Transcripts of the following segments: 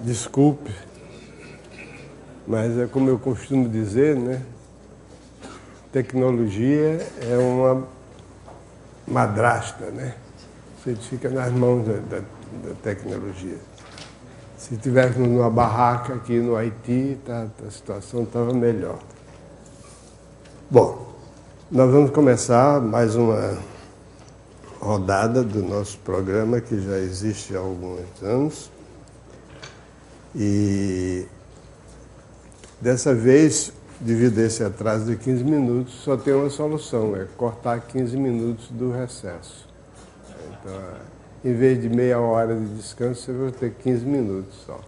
Desculpe, mas é como eu costumo dizer, né? Tecnologia é uma madrasta, né? Você fica nas mãos da tecnologia. Se estivéssemos numa barraca aqui no Haiti, a situação estava melhor. Bom, nós vamos começar mais uma rodada do nosso programa, que já existe há alguns anos. E dessa vez, devido a esse atraso de 15 minutos, só tem uma solução, é cortar 15 minutos do recesso. Então, em vez de meia hora de descanso, você vai ter 15 minutos só.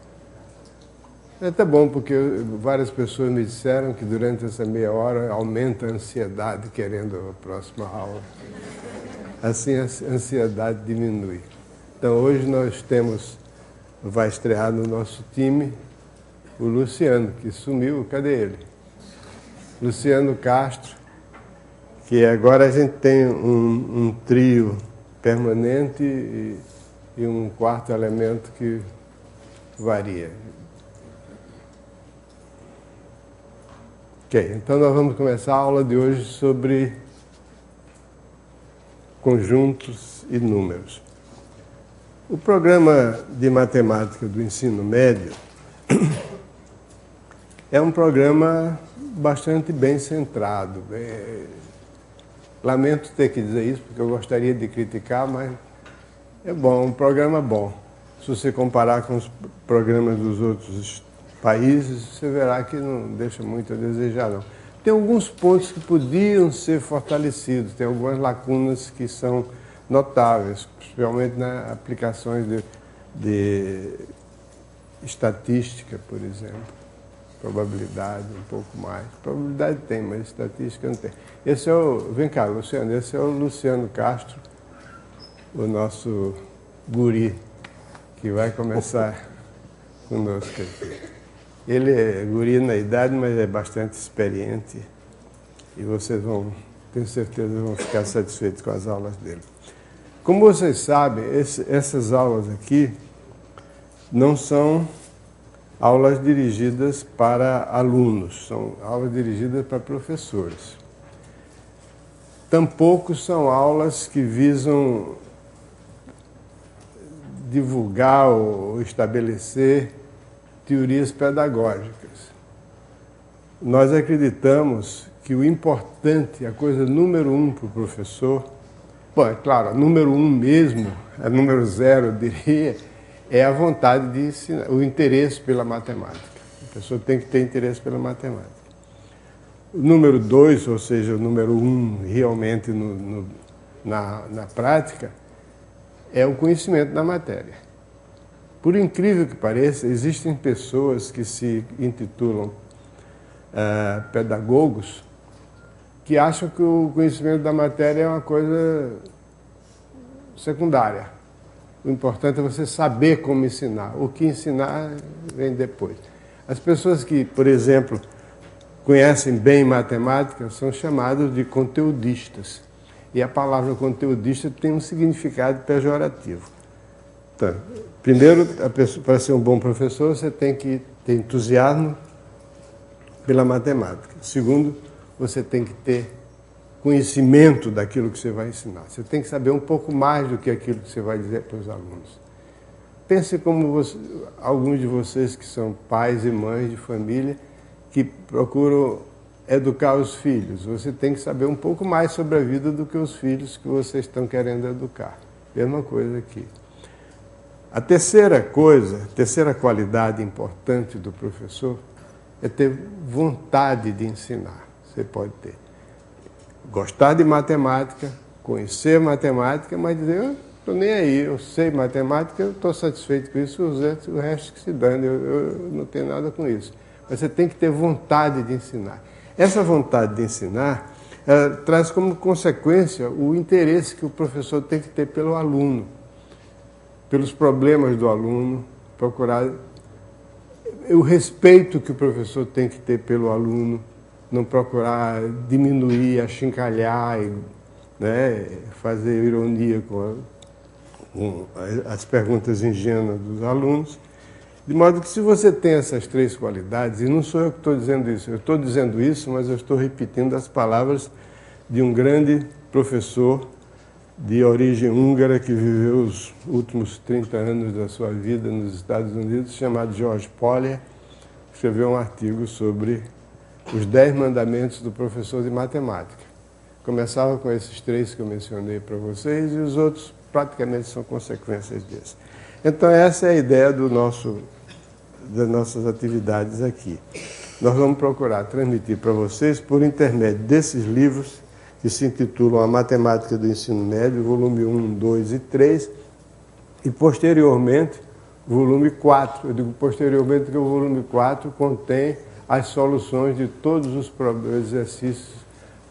É até bom, porque várias pessoas me disseram que durante essa meia hora aumenta a ansiedade querendo a próxima aula. Assim a ansiedade diminui. Então hoje nós vai estrear no nosso time o Luciano, que sumiu, cadê ele? Luciano Castro, que agora a gente tem um trio permanente e um quarto elemento que varia. Ok, então nós vamos começar a aula de hoje sobre conjuntos e números. O programa de matemática do ensino médio é um programa bastante bem centrado. Lamento ter que dizer isso, porque eu gostaria de criticar, mas é bom, um programa bom. Se você comparar com os programas dos outros países, você verá que não deixa muito a desejar, não. Tem alguns pontos que podiam ser fortalecidos, tem algumas lacunas que são notáveis, principalmente nas aplicações de estatística, por exemplo. Probabilidade, um pouco mais. Probabilidade tem, mas estatística não tem. Vem cá, Luciano, esse é o Luciano Castro, o nosso guri, que vai começar conosco aqui. Ele é guri na idade, mas é bastante experiente e vocês tenho certeza, vão ficar satisfeitos com as aulas dele. Como vocês sabem, essas aulas aqui não são aulas dirigidas para alunos, são aulas dirigidas para professores. Tampouco são aulas que visam divulgar ou estabelecer teorias pedagógicas. Nós acreditamos que o importante, a coisa número um para o professor, bom, é claro, a número um mesmo, a número zero, eu diria, é a vontade de ensinar, o interesse pela matemática. A pessoa tem que ter interesse pela matemática. O número 2, ou seja, o número 1 realmente na prática, é o conhecimento da matéria. Por incrível que pareça, existem pessoas que se intitulam pedagogos que acham que o conhecimento da matéria é uma coisa secundária. O importante é você saber como ensinar. O que ensinar vem depois. As pessoas que, por exemplo, conhecem bem matemática são chamadas de conteudistas. E a palavra conteudista tem um significado pejorativo. Então, primeiro, para ser um bom professor, você tem que ter entusiasmo pela matemática. Segundo, você tem que ter conhecimento daquilo que você vai ensinar. Você tem que saber um pouco mais do que aquilo que você vai dizer para os alunos. Pense como alguns de vocês que são pais e mães de família que procuram educar os filhos. Você tem que saber um pouco mais sobre a vida do que os filhos que vocês estão querendo educar. Mesma coisa aqui. A terceira qualidade importante do professor é ter vontade de ensinar. Você pode ter. Gostar de matemática, conhecer matemática, mas dizer, eu estou nem aí, eu sei matemática, eu estou satisfeito com isso, o resto que se dane, eu não tenho nada com isso. Mas você tem que ter vontade de ensinar. Essa vontade de ensinar traz como consequência o interesse que o professor tem que ter pelo aluno, pelos problemas do aluno, procurar o respeito que o professor tem que ter pelo aluno, não procurar diminuir, achincalhar, né, fazer ironia com as perguntas ingênuas dos alunos. De modo que se você tem essas três qualidades, e não sou eu que estou dizendo isso, eu estou dizendo isso, mas eu estou repetindo as palavras de um grande professor de origem húngara que viveu os últimos 30 anos da sua vida nos Estados Unidos, chamado George Polyer, escreveu um artigo sobre os 10 mandamentos do professor de matemática. Começava com esses três que eu mencionei para vocês e os outros praticamente são consequências desses. Então essa é a ideia das nossas atividades aqui. Nós vamos procurar transmitir para vocês, por intermédio desses livros, que se intitulam A Matemática do Ensino Médio, volume 1, 2 e 3, e posteriormente, volume 4. Eu digo posteriormente porque o volume 4 contém as soluções de todos os exercícios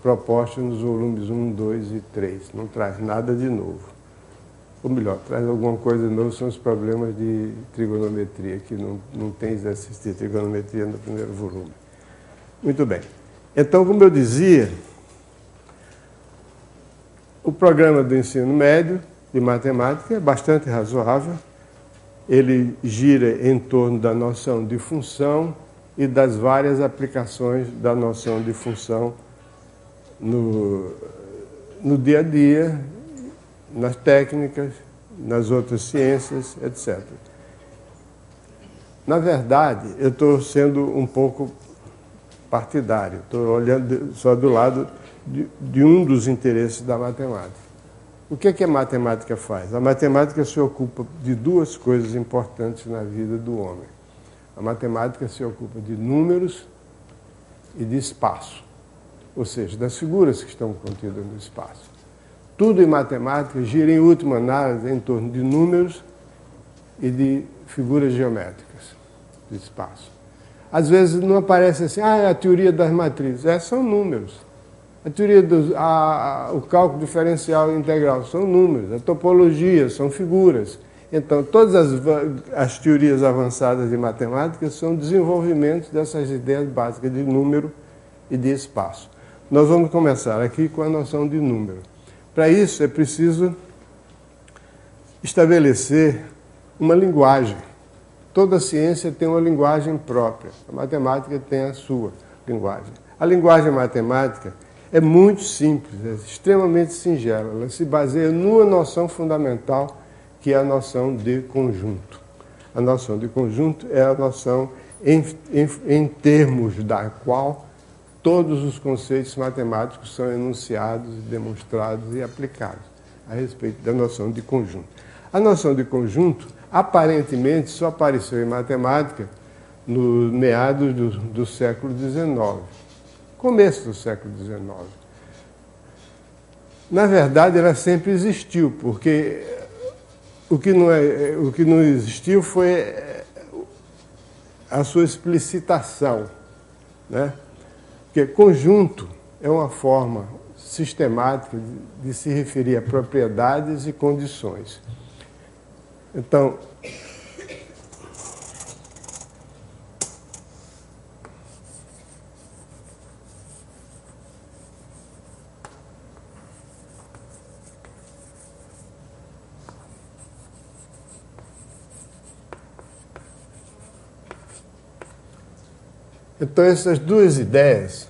propostos nos volumes 1, 2 e 3. Não traz nada de novo. Ou melhor, traz alguma coisa de novo, são os problemas de trigonometria, que não tem exercício de trigonometria no primeiro volume. Muito bem. Então, como eu dizia, o programa do ensino médio de matemática é bastante razoável. Ele gira em torno da noção de função e das várias aplicações da noção de função no dia a dia, nas técnicas, nas outras ciências, etc. Na verdade, eu estou sendo um pouco partidário, estou olhando só do lado de um dos interesses da matemática. O que a matemática faz? A matemática se ocupa de duas coisas importantes na vida do homem. A matemática se ocupa de números e de espaço, ou seja, das figuras que estão contidas no espaço. Tudo em matemática gira, em última análise, em torno de números e de figuras geométricas de espaço. Às vezes não aparece assim, a teoria das matrizes. São números. A teoria o cálculo diferencial integral são números. A topologia são figuras. Então, todas as teorias avançadas de matemática são desenvolvimentos dessas ideias básicas de número e de espaço. Nós vamos começar aqui com a noção de número. Para isso, é preciso estabelecer uma linguagem. Toda ciência tem uma linguagem própria. A matemática tem a sua linguagem. A linguagem matemática é muito simples, é extremamente singela. Ela se baseia numa noção fundamental, que é a noção de conjunto. A noção de conjunto é a noção em termos da qual todos os conceitos matemáticos são enunciados, demonstrados e aplicados a respeito da noção de conjunto. A noção de conjunto, aparentemente, só apareceu em matemática no meados do século XIX, começo do século XIX. Na verdade, ela sempre existiu, porque o que não existiu foi a sua explicitação, né? Porque conjunto é uma forma sistemática de se referir a propriedades e condições. Então, essas duas ideias,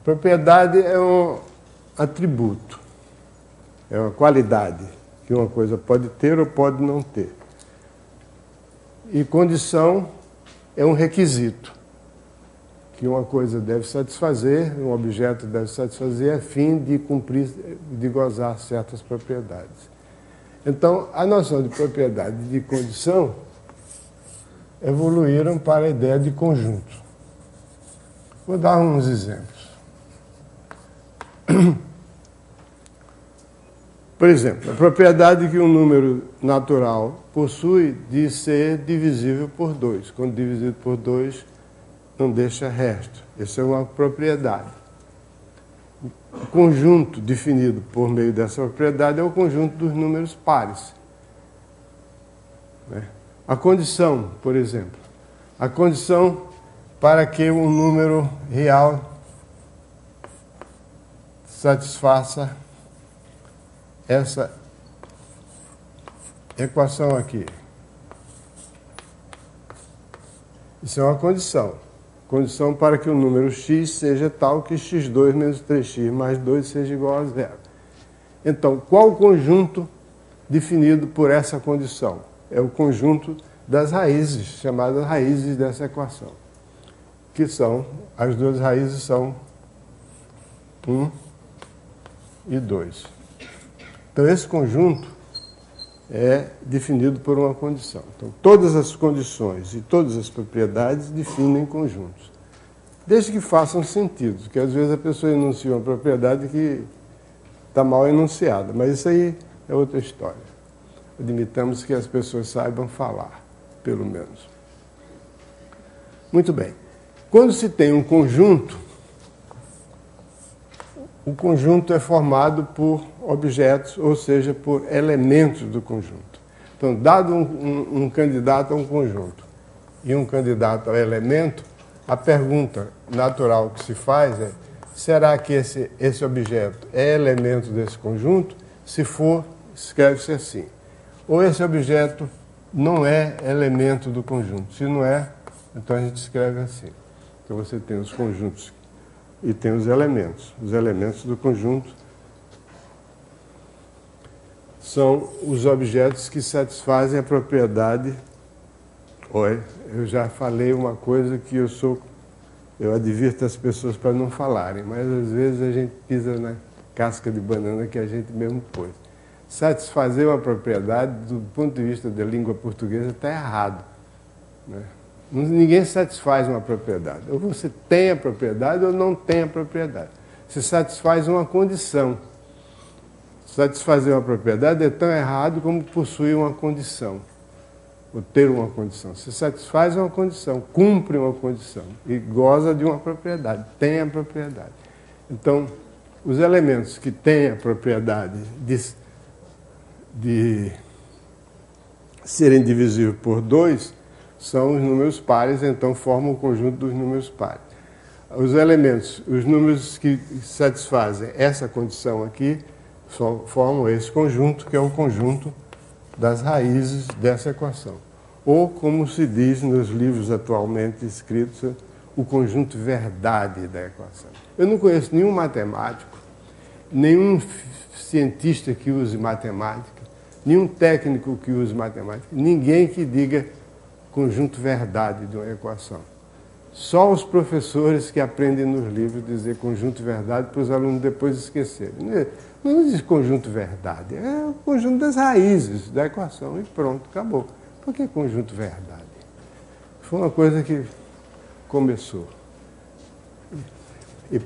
propriedade é um atributo, é uma qualidade que uma coisa pode ter ou pode não ter. E condição é um requisito que uma coisa deve satisfazer, um objeto deve satisfazer a fim de cumprir, de gozar certas propriedades. Então, a noção de propriedade e de condição evoluíram para a ideia de conjunto. Vou dar uns exemplos. Por exemplo, a propriedade que um número natural possui de ser divisível por 2. Quando dividido por 2, não deixa resto. Essa é uma propriedade. O conjunto definido por meio dessa propriedade é o conjunto dos números pares. A condição, por exemplo. A condição para que um número real satisfaça essa equação aqui. Isso é uma condição. Condição para que o número x seja tal que x2 menos 3x mais 2 seja igual a zero. Então, qual o conjunto definido por essa condição? É o conjunto das raízes, chamadas raízes dessa equação. Que são, as duas raízes são 1 e 2. Então, esse conjunto é definido por uma condição. Então, todas as condições e todas as propriedades definem conjuntos. Desde que façam sentido, porque às vezes a pessoa enuncia uma propriedade que está mal enunciada, mas isso aí é outra história. Admitamos que as pessoas saibam falar, pelo menos. Muito bem. Quando se tem um conjunto, o conjunto é formado por objetos, ou seja, por elementos do conjunto. Então, dado um candidato a um conjunto e um candidato a elemento, a pergunta natural que se faz é: será que esse objeto é elemento desse conjunto? Se for, escreve-se assim. Ou esse objeto não é elemento do conjunto. Se não é, então a gente escreve assim. Então você tem os conjuntos e tem os elementos. Os elementos do conjunto são os objetos que satisfazem a propriedade. Olha, eu já falei uma coisa que eu advirto as pessoas para não falarem, mas às vezes a gente pisa na casca de banana que a gente mesmo pôs. Satisfazer uma propriedade, do ponto de vista da língua portuguesa, está errado, né? Ninguém satisfaz uma propriedade. Ou você tem a propriedade ou não tem a propriedade. Você satisfaz uma condição. Satisfazer uma propriedade é tão errado como possuir uma condição, ou ter uma condição. Você satisfaz uma condição, cumpre uma condição e goza de uma propriedade, tem a propriedade. Então, os elementos que têm a propriedade de serem divisíveis por 2 são os números pares, então formam o conjunto dos números pares. Os elementos, os números que satisfazem essa condição aqui, formam esse conjunto, que é o conjunto das raízes dessa equação. Ou, como se diz nos livros atualmente escritos, o conjunto verdade da equação. Eu não conheço nenhum matemático, nenhum cientista que use matemática, nenhum técnico que use matemática, ninguém que diga conjunto verdade de uma equação. Só os professores que aprendem nos livros dizer conjunto verdade para os alunos depois esquecerem. Não existe conjunto verdade, é o conjunto das raízes da equação e pronto, acabou. Por que conjunto verdade? Foi uma coisa que começou e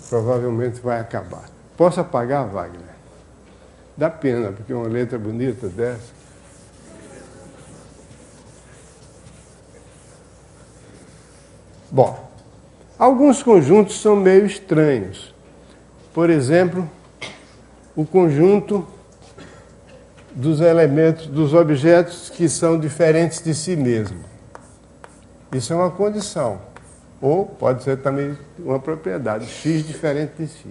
provavelmente vai acabar. Posso apagar, Wagner? Dá pena, porque uma letra bonita dessa. Bom, alguns conjuntos são meio estranhos. Por exemplo, o conjunto dos elementos, dos objetos que são diferentes de si mesmo. Isso é uma condição. Ou pode ser também uma propriedade, x diferente de x.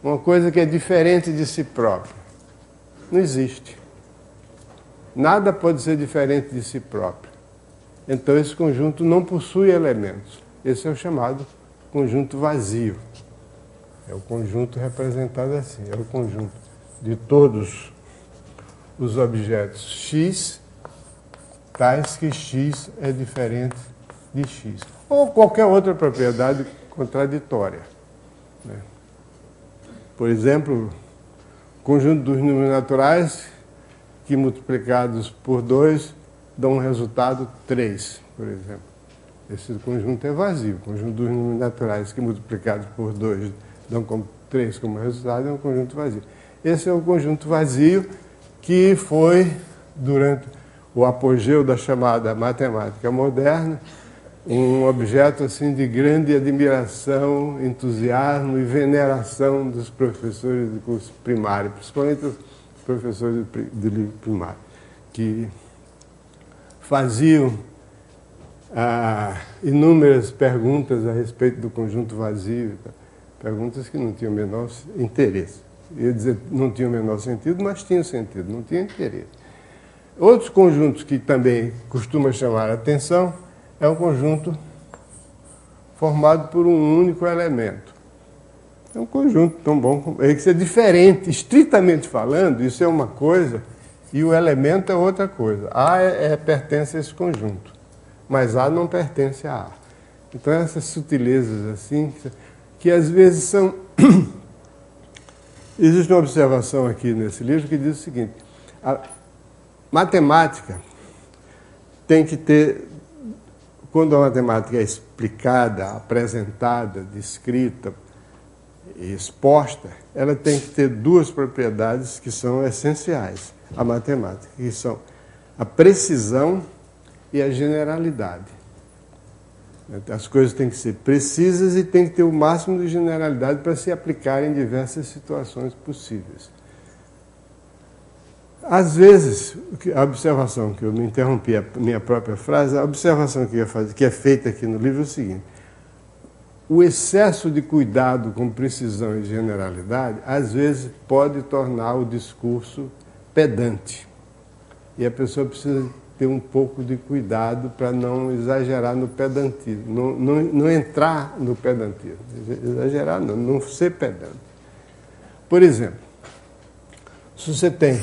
Uma coisa que é diferente de si própria. Não existe. Nada pode ser diferente de si próprio. Então esse conjunto não possui elementos. Esse é o chamado conjunto vazio. É o conjunto representado assim, é o conjunto de todos os objetos x, tais que x é diferente de x. Ou qualquer outra propriedade contraditória, né? Por exemplo, o conjunto dos números naturais que multiplicados por 2 dão um resultado 3, por exemplo. Esse conjunto é vazio. O conjunto dos números naturais que multiplicados por 2 dão 3 como resultado é um conjunto vazio. Esse é o conjunto vazio que foi, durante o apogeu da chamada matemática moderna, um objeto assim de grande admiração, entusiasmo e veneração dos professores de curso primário, principalmente os professores de nível primário, que faziam inúmeras perguntas a respeito do conjunto vazio, perguntas que não tinham o menor interesse. Eu ia dizer não tinham o menor sentido, mas tinham sentido, não tinham interesse. Outros conjuntos que também costumam chamar a atenção é um conjunto formado por um único elemento. É um conjunto tão bom. É que é diferente, estritamente falando, isso é uma coisa e o elemento é outra coisa. A pertence a esse conjunto, mas A não pertence a A. Então essas sutilezas assim, que às vezes são... Existe uma observação aqui nesse livro que diz o seguinte: a matemática tem que ter, quando a matemática é explicada, apresentada, descrita e exposta, ela tem que ter duas propriedades que são essenciais à matemática, que são a precisão e a generalidade. As coisas têm que ser precisas e têm que ter o máximo de generalidade para se aplicar em diversas situações possíveis. Às vezes, a observação que eu me interrompi a minha própria frase, a observação que eu ia fazer, que é feita aqui no livro é o seguinte: o excesso de cuidado com precisão e generalidade, às vezes, pode tornar o discurso pedante. E a pessoa precisa ter um pouco de cuidado para não exagerar no pedantismo, não entrar no pedantismo. Exagerar não ser pedante. Por exemplo, se você tem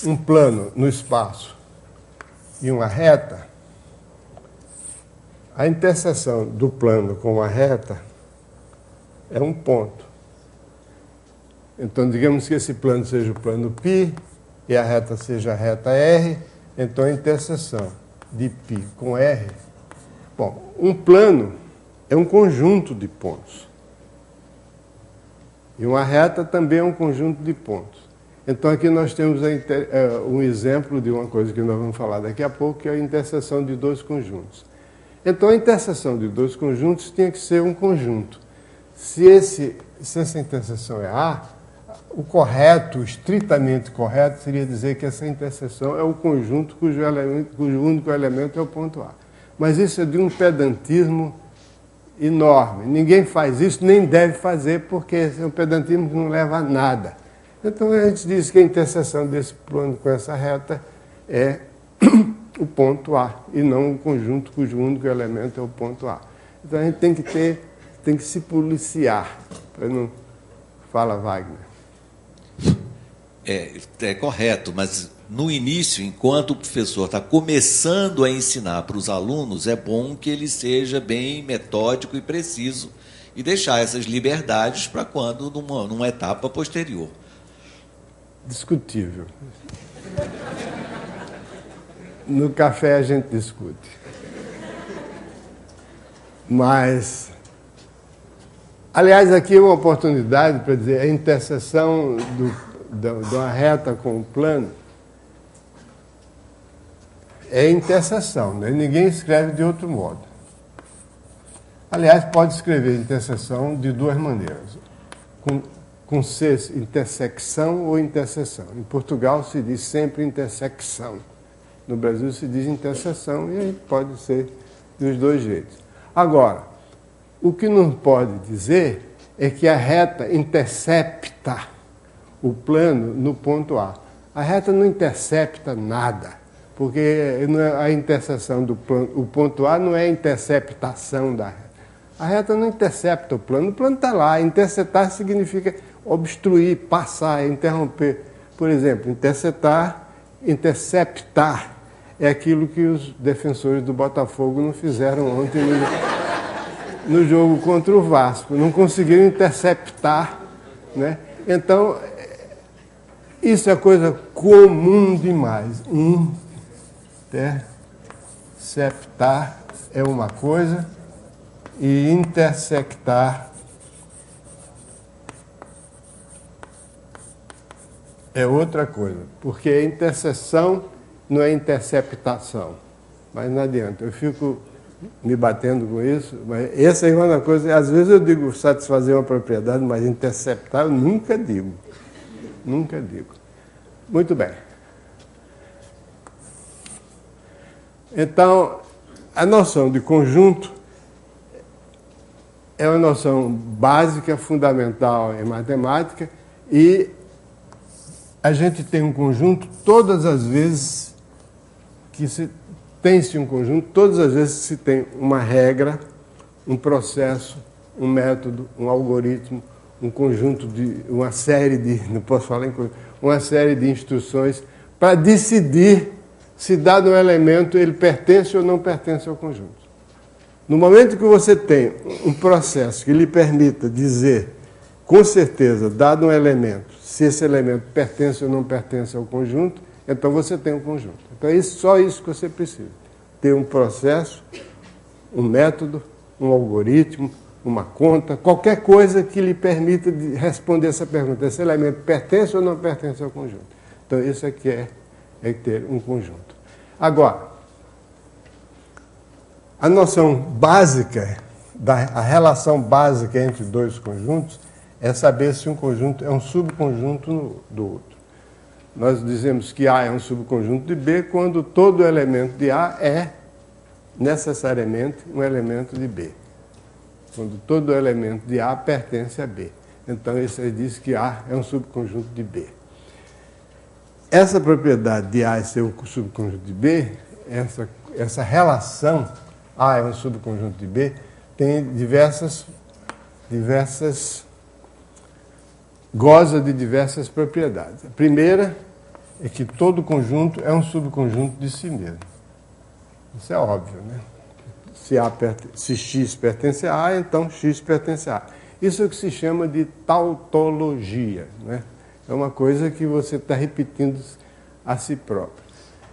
um plano no espaço e uma reta, a interseção do plano com a reta é um ponto. Então, digamos que esse plano seja o plano π e a reta seja a reta R, então a interseção de π com R... Bom, um plano é um conjunto de pontos. E uma reta também é um conjunto de pontos. Então aqui nós temos um exemplo de uma coisa que nós vamos falar daqui a pouco, que é a interseção de dois conjuntos. Então a interseção de dois conjuntos tinha que ser um conjunto. Se essa interseção é A, o correto, o estritamente correto, seria dizer que essa interseção é o conjunto cujo único elemento é o ponto A. Mas isso é de um pedantismo enorme. Ninguém faz isso, nem deve fazer, porque esse é um pedantismo que não leva a nada. Então a gente diz que a interseção desse plano com essa reta é o ponto A, e não o conjunto cujo único elemento é o ponto A. Então a gente tem que se policiar, para não... Fala, Wagner. É correto, mas no início, enquanto o professor está começando a ensinar para os alunos, é bom que ele seja bem metódico e preciso e deixar essas liberdades para quando numa etapa posterior. Discutível. No café a gente discute. Mas, aliás, aqui é uma oportunidade para dizer a interseção de uma reta com o plano é interseção, né? Ninguém escreve de outro modo. Aliás, pode escrever interseção de duas maneiras. Com C, intersecção ou interseção. Em Portugal se diz sempre intersecção. No Brasil se diz interseção e aí pode ser dos dois jeitos. Agora, o que não pode dizer é que a reta intercepta o plano no ponto A. A reta não intercepta nada, porque a interseção do plano, o ponto A não é a interceptação da reta. A reta não intercepta o plano está lá. Interceptar significa obstruir, passar, interromper. Por exemplo, interceptar é aquilo que os defensores do Botafogo não fizeram ontem no jogo contra o Vasco. Não conseguiram interceptar, né? Então, isso é coisa comum demais. Interceptar é uma coisa e intersectar é outra coisa, porque a interseção não é interceptação. Mas não adianta, eu fico me batendo com isso, mas essa é uma coisa, às vezes eu digo satisfazer uma propriedade, mas interceptar eu nunca digo. Nunca digo. Muito bem. Então, a noção de conjunto é uma noção básica, fundamental em matemática, e a gente tem um conjunto todas as vezes que se tem-se um conjunto todas as vezes que se tem uma regra, um processo, um método, um algoritmo, um conjunto de, uma série de, não posso falar em conjunto, uma série de instruções para decidir se dado um elemento ele pertence ou não pertence ao conjunto. No momento que você tem um processo que lhe permita dizer com certeza, dado um elemento, se esse elemento pertence ou não pertence ao conjunto, então você tem um conjunto. Então é só isso que você precisa. Ter um processo, um método, um algoritmo, uma conta, qualquer coisa que lhe permita responder essa pergunta. Esse elemento pertence ou não pertence ao conjunto? Então isso aqui é ter um conjunto. Agora, a noção básica, a relação básica entre dois conjuntos é saber se um conjunto é um subconjunto do outro. Nós dizemos que A é um subconjunto de B quando todo elemento de A é necessariamente um elemento de B. Quando todo elemento de A pertence a B. Então, isso aí diz que A é um subconjunto de B. Essa propriedade de A ser um subconjunto de B, essa relação A é um subconjunto de B, tem goza de diversas propriedades. A primeira é que todo conjunto é um subconjunto de si mesmo. Isso é óbvio, né? Se X pertence a A, então X pertence a A. Isso é o que se chama de tautologia, né? É uma coisa que você está repetindo a si próprio.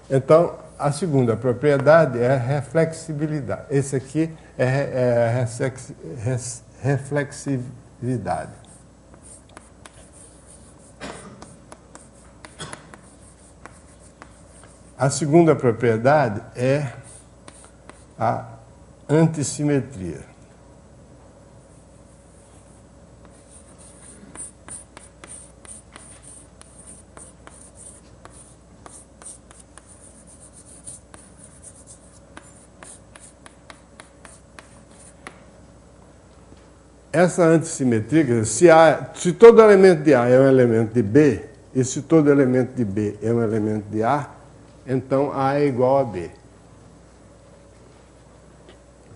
Então, a segunda propriedade é a reflexibilidade. Esse aqui é a reflexividade. A segunda propriedade é a antissimetria. Essa antissimetria, quer dizer, se todo elemento de A é um elemento de B, e se todo elemento de B é um elemento de A, então A é igual a B.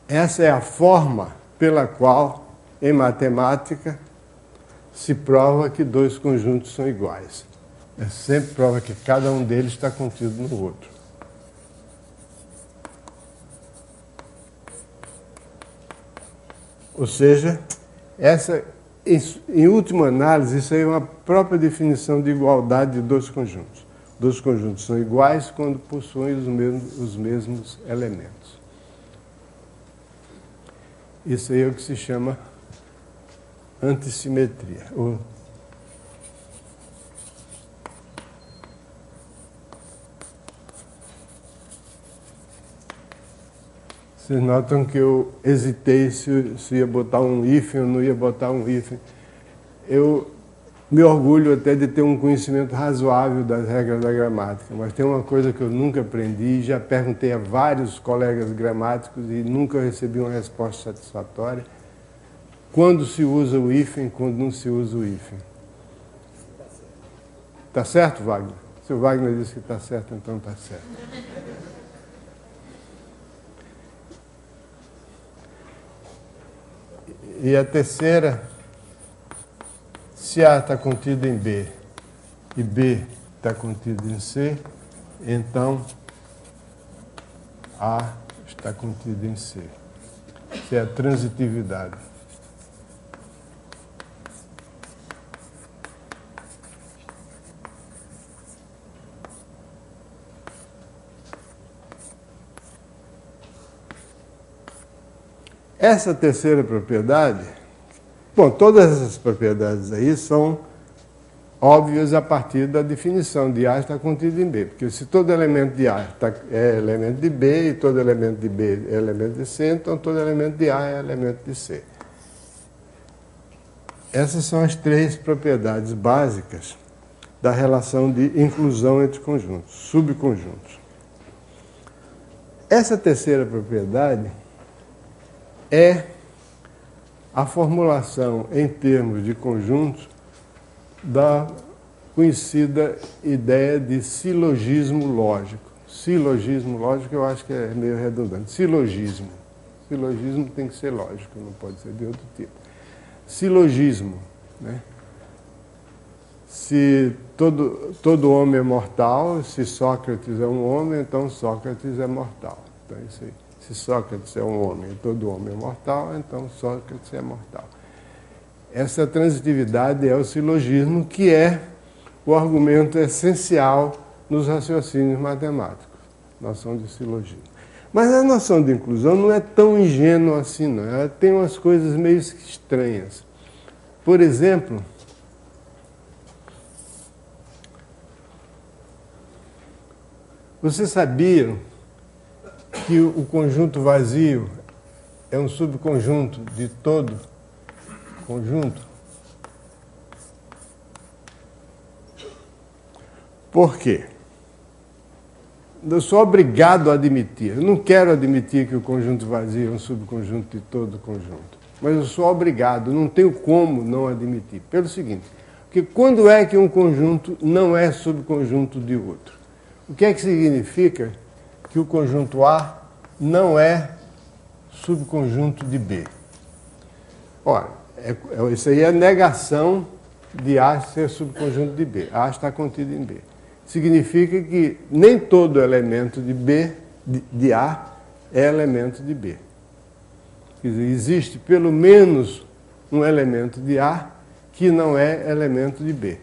Essa é a forma pela qual, em matemática, se prova que dois conjuntos são iguais. É sempre prova que cada um deles está contido no outro. Ou seja, em última análise, isso aí é uma própria definição de igualdade de dois conjuntos. Dois conjuntos são iguais quando possuem os mesmos elementos. Isso aí é o que se chama antissimetria. Vocês notam que eu hesitei se ia botar um hífen ou não ia botar um hífen. Eu me orgulho até de ter um conhecimento razoável das regras da gramática, mas tem uma coisa que eu nunca aprendi, já perguntei a vários colegas gramáticos e nunca recebi uma resposta satisfatória. Quando se usa o hífen, quando não se usa o hífen. Está certo, Wagner? Se o Wagner disse que está certo, então está certo. E a terceira, se A está contido em B e B está contido em C, então A está contido em C. Isso é a transitividade. Essa terceira propriedade, bom, todas essas propriedades aí são óbvias a partir da definição de A está contido em B, porque se todo elemento de A é elemento de B e todo elemento de B é elemento de C, então todo elemento de A é elemento de C. Essas são as três propriedades básicas da relação de inclusão entre conjuntos, subconjuntos. Essa terceira propriedade é a formulação em termos de conjuntos da conhecida ideia de silogismo lógico. Silogismo lógico eu acho que é meio redundante. Silogismo. Silogismo tem que ser lógico, não pode ser de outro tipo. Silogismo, né? Se todo homem é mortal, se Sócrates é um homem, então Sócrates é mortal. Então, isso aí. Se Sócrates é um homem e todo homem é mortal, então Sócrates é mortal. Essa transitividade é o silogismo, que é o argumento essencial nos raciocínios matemáticos, noção de silogismo. Mas a noção de inclusão não é tão ingênua assim, não. Ela tem umas coisas meio estranhas. Por exemplo, você sabia que o conjunto vazio é um subconjunto de todo conjunto? Por quê? Eu sou obrigado a admitir. Eu não quero admitir que o conjunto vazio é um subconjunto de todo conjunto. Mas eu sou obrigado, não tenho como não admitir. Pelo seguinte, porque quando é que um conjunto não é subconjunto de outro? O que é que significa que o conjunto A não é subconjunto de B? Ora, isso aí é a negação de A ser subconjunto de B. A está contido em B. Significa que nem todo elemento de B, de A, é elemento de B. Quer dizer, existe pelo menos um elemento de A que não é elemento de B.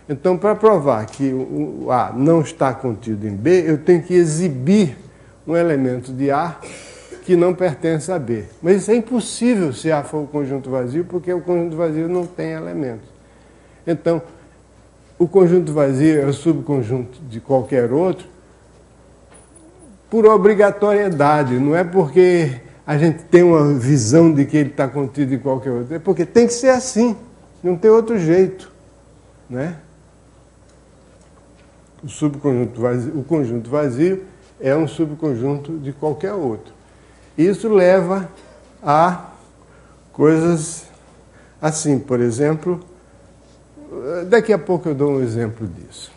Então, para provar que o A não está contido em B, eu tenho que exibir um elemento de A que não pertence a B. Mas isso é impossível se A for o conjunto vazio, porque o conjunto vazio não tem elementos. Então, o conjunto vazio é o subconjunto de qualquer outro por obrigatoriedade, não é porque a gente tem uma visão de que ele está contido em qualquer outro, é porque tem que ser assim, não tem outro jeito, né? O conjunto vazio é um subconjunto de qualquer outro. Isso leva a coisas assim, por exemplo, daqui a pouco eu dou um exemplo disso,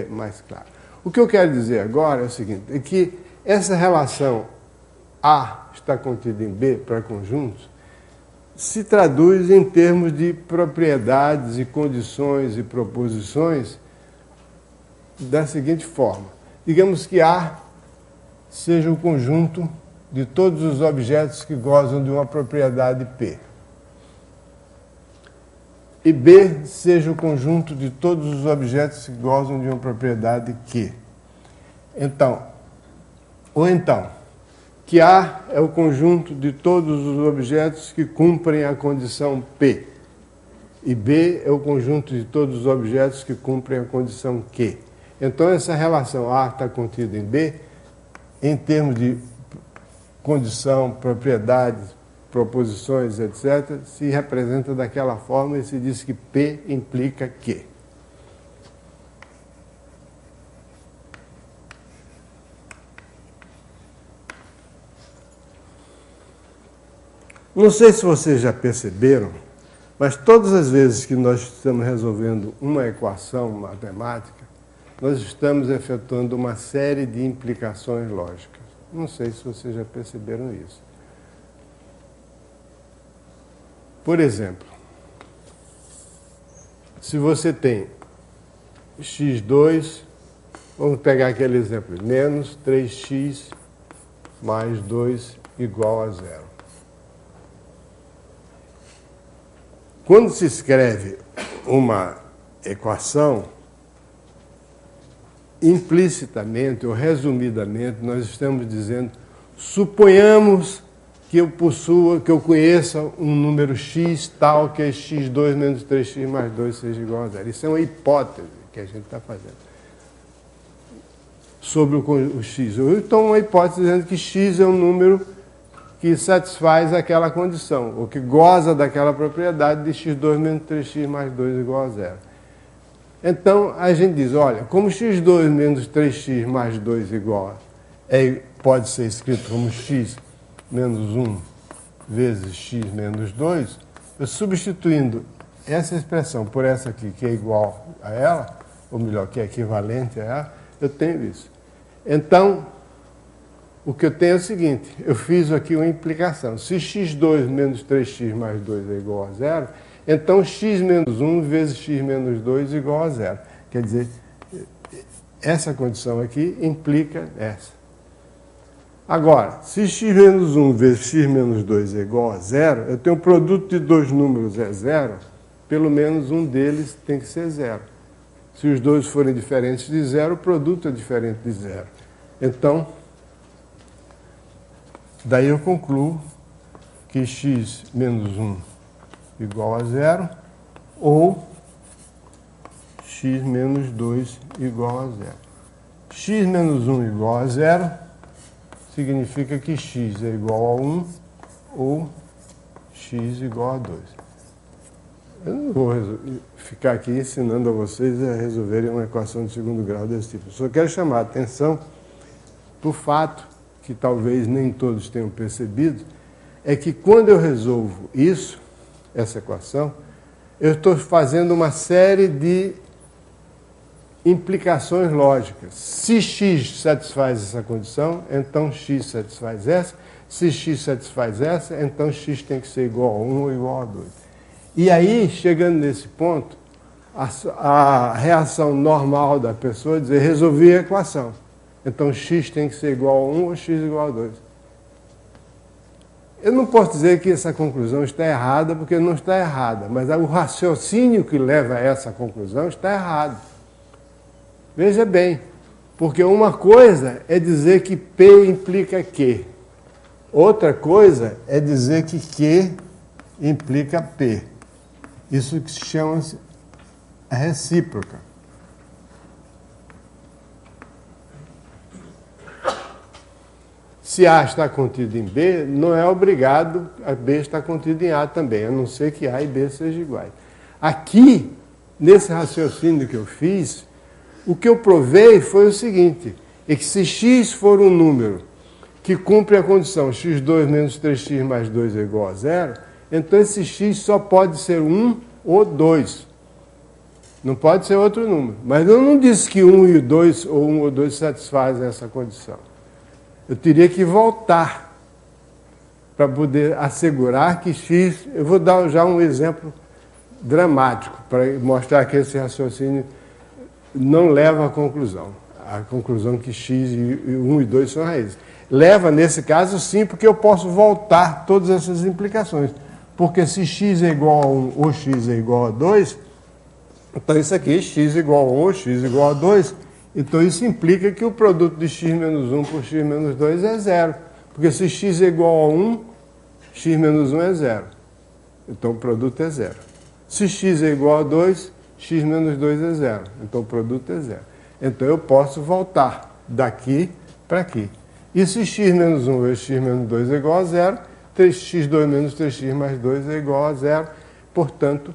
mais claro. O que eu quero dizer agora é o seguinte, é que essa relação A está contida em B para conjuntos se traduz em termos de propriedades e condições e proposições da seguinte forma. Digamos que A seja o conjunto de todos os objetos que gozam de uma propriedade P. E B seja o conjunto de todos os objetos que gozam de uma propriedade Q. Então, que A é o conjunto de todos os objetos que cumprem a condição P. E B é o conjunto de todos os objetos que cumprem a condição Q. Então, essa relação A está contida em B, em termos de condição, propriedades, proposições, etc., se representa daquela forma e se diz que P implica Q. Não sei se vocês já perceberam, mas todas as vezes que nós estamos resolvendo uma equação matemática, nós estamos efetuando uma série de implicações lógicas. Não sei se vocês já perceberam isso. Por exemplo, se você tem x2, vamos pegar aquele exemplo, menos 3x mais 2 igual a 0. Quando se escreve uma equação, implicitamente ou resumidamente, nós estamos dizendo, suponhamos que eu conheça um número x tal que x2 menos 3x mais 2 seja igual a 0. Isso é uma hipótese que a gente está fazendo sobre o x. Então, uma hipótese dizendo que x é um número que satisfaz aquela condição, ou que goza daquela propriedade de x2 menos 3x mais 2 igual a 0. Então, a gente diz, olha, como x2 menos 3x mais 2 igual pode ser escrito como x menos 1 vezes x menos 2, eu substituindo essa expressão por essa aqui, que é igual a ela, ou melhor, que é equivalente a ela, eu tenho isso. Então, o que eu tenho é o seguinte, eu fiz aqui uma implicação. Se x2 menos 3x mais 2 é igual a 0, então x menos 1 vezes x menos 2 é igual a 0. Quer dizer, essa condição aqui implica essa. Agora, se x menos 1 vezes x menos 2 é igual a 0, eu tenho um produto de dois números é 0, pelo menos um deles tem que ser 0. Se os dois forem diferentes de 0, o produto é diferente de 0. Então, daí eu concluo que x menos 1 igual a 0 ou x menos 2 igual a 0. X menos 1 igual a 0 significa que x é igual a 1 ou x igual a 2. Eu não vou ficar aqui ensinando a vocês a resolverem uma equação de segundo grau desse tipo. Eu só quero chamar a atenção para o fato, que talvez nem todos tenham percebido, é que quando eu resolvo isso, essa equação, eu estou fazendo uma série de implicações lógicas. Se x satisfaz essa condição, então x satisfaz essa. Se x satisfaz essa, então x tem que ser igual a 1 ou igual a 2. E aí, chegando nesse ponto, a reação normal da pessoa é dizer, resolvi a equação. Então x tem que ser igual a 1 ou x igual a 2. Eu não posso dizer que essa conclusão está errada, porque não está errada, mas o raciocínio que leva a essa conclusão está errado. Veja bem, porque uma coisa é dizer que P implica Q. Outra coisa é dizer que Q implica P. Isso que se chama a recíproca. Se A está contido em B, não é obrigado a B estar contido em A também, a não ser que A e B sejam iguais. Aqui, nesse raciocínio que eu fiz, o que eu provei foi o seguinte, é que se x for um número que cumpre a condição x2 menos 3x mais 2 é igual a 0, então esse x só pode ser 1 ou 2. Não pode ser outro número. Mas eu não disse que 1 e 2 ou 1 ou 2 satisfazem essa condição. Eu teria que voltar para poder assegurar que x... Eu vou dar já um exemplo dramático para mostrar que esse raciocínio não leva à conclusão. A conclusão que x e 1 e 2 são raízes. Leva, nesse caso, sim, porque eu posso voltar todas essas implicações. Porque se x é igual a 1 ou x é igual a 2, então isso aqui, x igual a 1 ou x igual a 2, então isso implica que o produto de x menos 1 por x menos 2 é 0. Porque se x é igual a 1, x menos 1 é 0. Então o produto é 0. Se x é igual a 2, x menos 2 é 0. Então o produto é 0. Então eu posso voltar daqui para aqui. E se x menos 1 vezes x menos 2 é igual a 0, 3x2 menos 3x mais 2 é igual a 0. Portanto,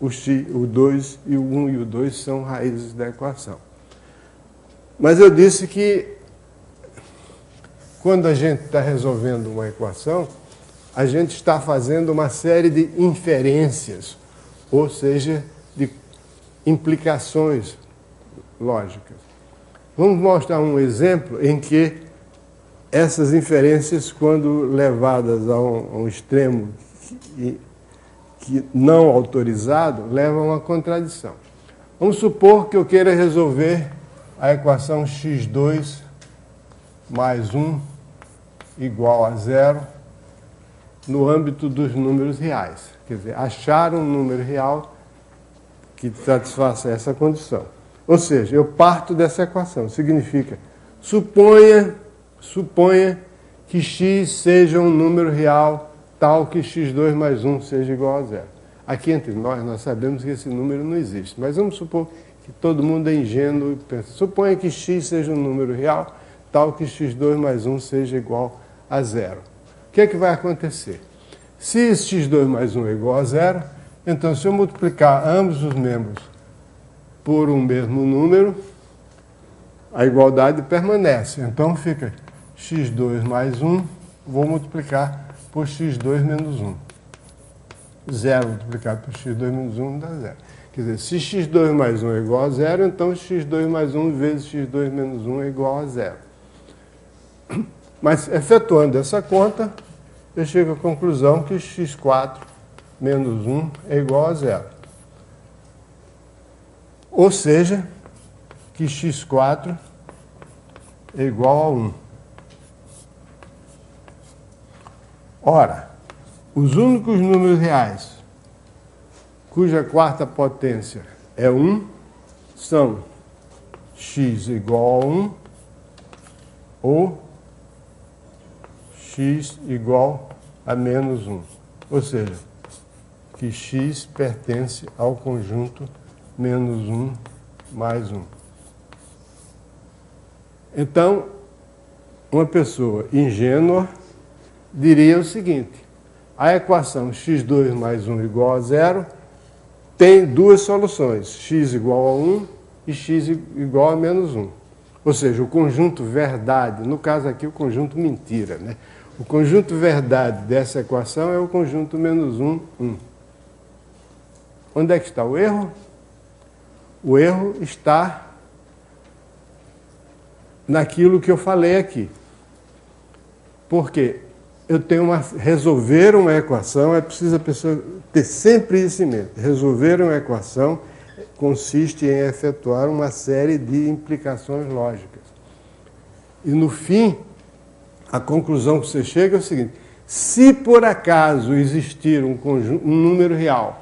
o 2 e o 1 e o 2 são raízes da equação. Mas eu disse que quando a gente está resolvendo uma equação, a gente está fazendo uma série de inferências, ou seja, de implicações lógicas. Vamos mostrar um exemplo em que essas inferências, quando levadas a um extremo que não autorizado, levam a contradição. Vamos supor que eu queira resolver a equação x2 mais 1 igual a 0 no âmbito dos números reais. Quer dizer, achar um número real que satisfaça essa condição. Ou seja, eu parto dessa equação. Significa, suponha que x seja um número real tal que x2 mais 1 seja igual a 0. Aqui entre nós sabemos que esse número não existe. Mas vamos supor que todo mundo é ingênuo e pensa, suponha que x seja um número real tal que x2 mais 1 seja igual a 0. O que é que vai acontecer? Se x2 mais 1 é igual a 0, então se eu multiplicar ambos os membros por um mesmo número, a igualdade permanece. Então fica x2 mais 1, vou multiplicar por x2 menos 1. 0 multiplicado por x2 menos 1 dá 0. Quer dizer, se x2 mais 1 é igual a zero, então x2 mais 1 vezes x2 menos 1 é igual a zero. Mas, efetuando essa conta, eu chego à conclusão que x4 menos 1 é igual a zero. Ou seja, que x4 é igual a 1. Ora, os únicos números reais cuja quarta potência é 1 são x igual a 1 ou x igual a menos 1. Ou seja, que x pertence ao conjunto menos 1 mais 1. Então, uma pessoa ingênua diria o seguinte: a equação x2 mais 1 igual a zero tem duas soluções, x igual a 1 e x igual a menos 1. Ou seja, o conjunto verdade, no caso aqui o conjunto mentira, né? O conjunto verdade dessa equação é o conjunto menos 1, 1. Onde é que está o erro? O erro está naquilo que eu falei aqui. Porque eu tenho resolver uma equação, é preciso a pessoa ter sempre isso em mente. Resolver uma equação consiste em efetuar uma série de implicações lógicas. E no fim, a conclusão que você chega é o seguinte: se por acaso existir um número real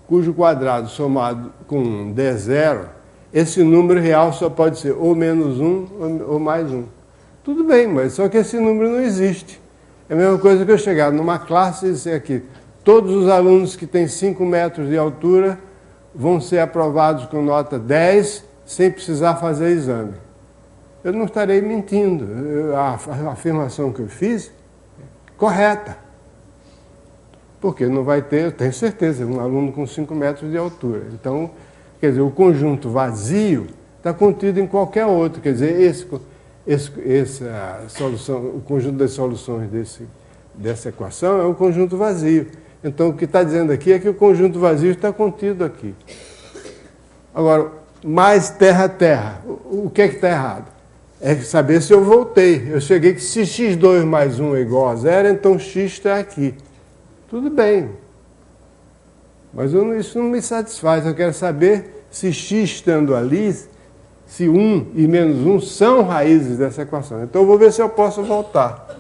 cujo quadrado somado com 1 der zero, esse número real só pode ser ou menos 1 ou mais 1. Tudo bem, mas só que esse número não existe. É a mesma coisa que eu chegar numa classe e dizer aqui: todos os alunos que têm 5 metros de altura vão ser aprovados com nota 10 sem precisar fazer exame. Eu não estarei mentindo. A afirmação que eu fiz é correta. Porque não vai ter, eu tenho certeza, um aluno com 5 metros de altura. Então, quer dizer, o conjunto vazio está contido em qualquer outro. Quer dizer, essa solução, o conjunto das soluções dessa equação é um conjunto vazio. Então, o que está dizendo aqui é que o conjunto vazio está contido aqui. Agora, mais terra. O que é que está errado? É saber se eu voltei. Eu cheguei que se x2 mais 1 é igual a zero, então x está aqui. Tudo bem. Mas isso não me satisfaz. Eu quero saber se x estando ali, se 1 e menos 1 são raízes dessa equação. Então eu vou ver se eu posso voltar.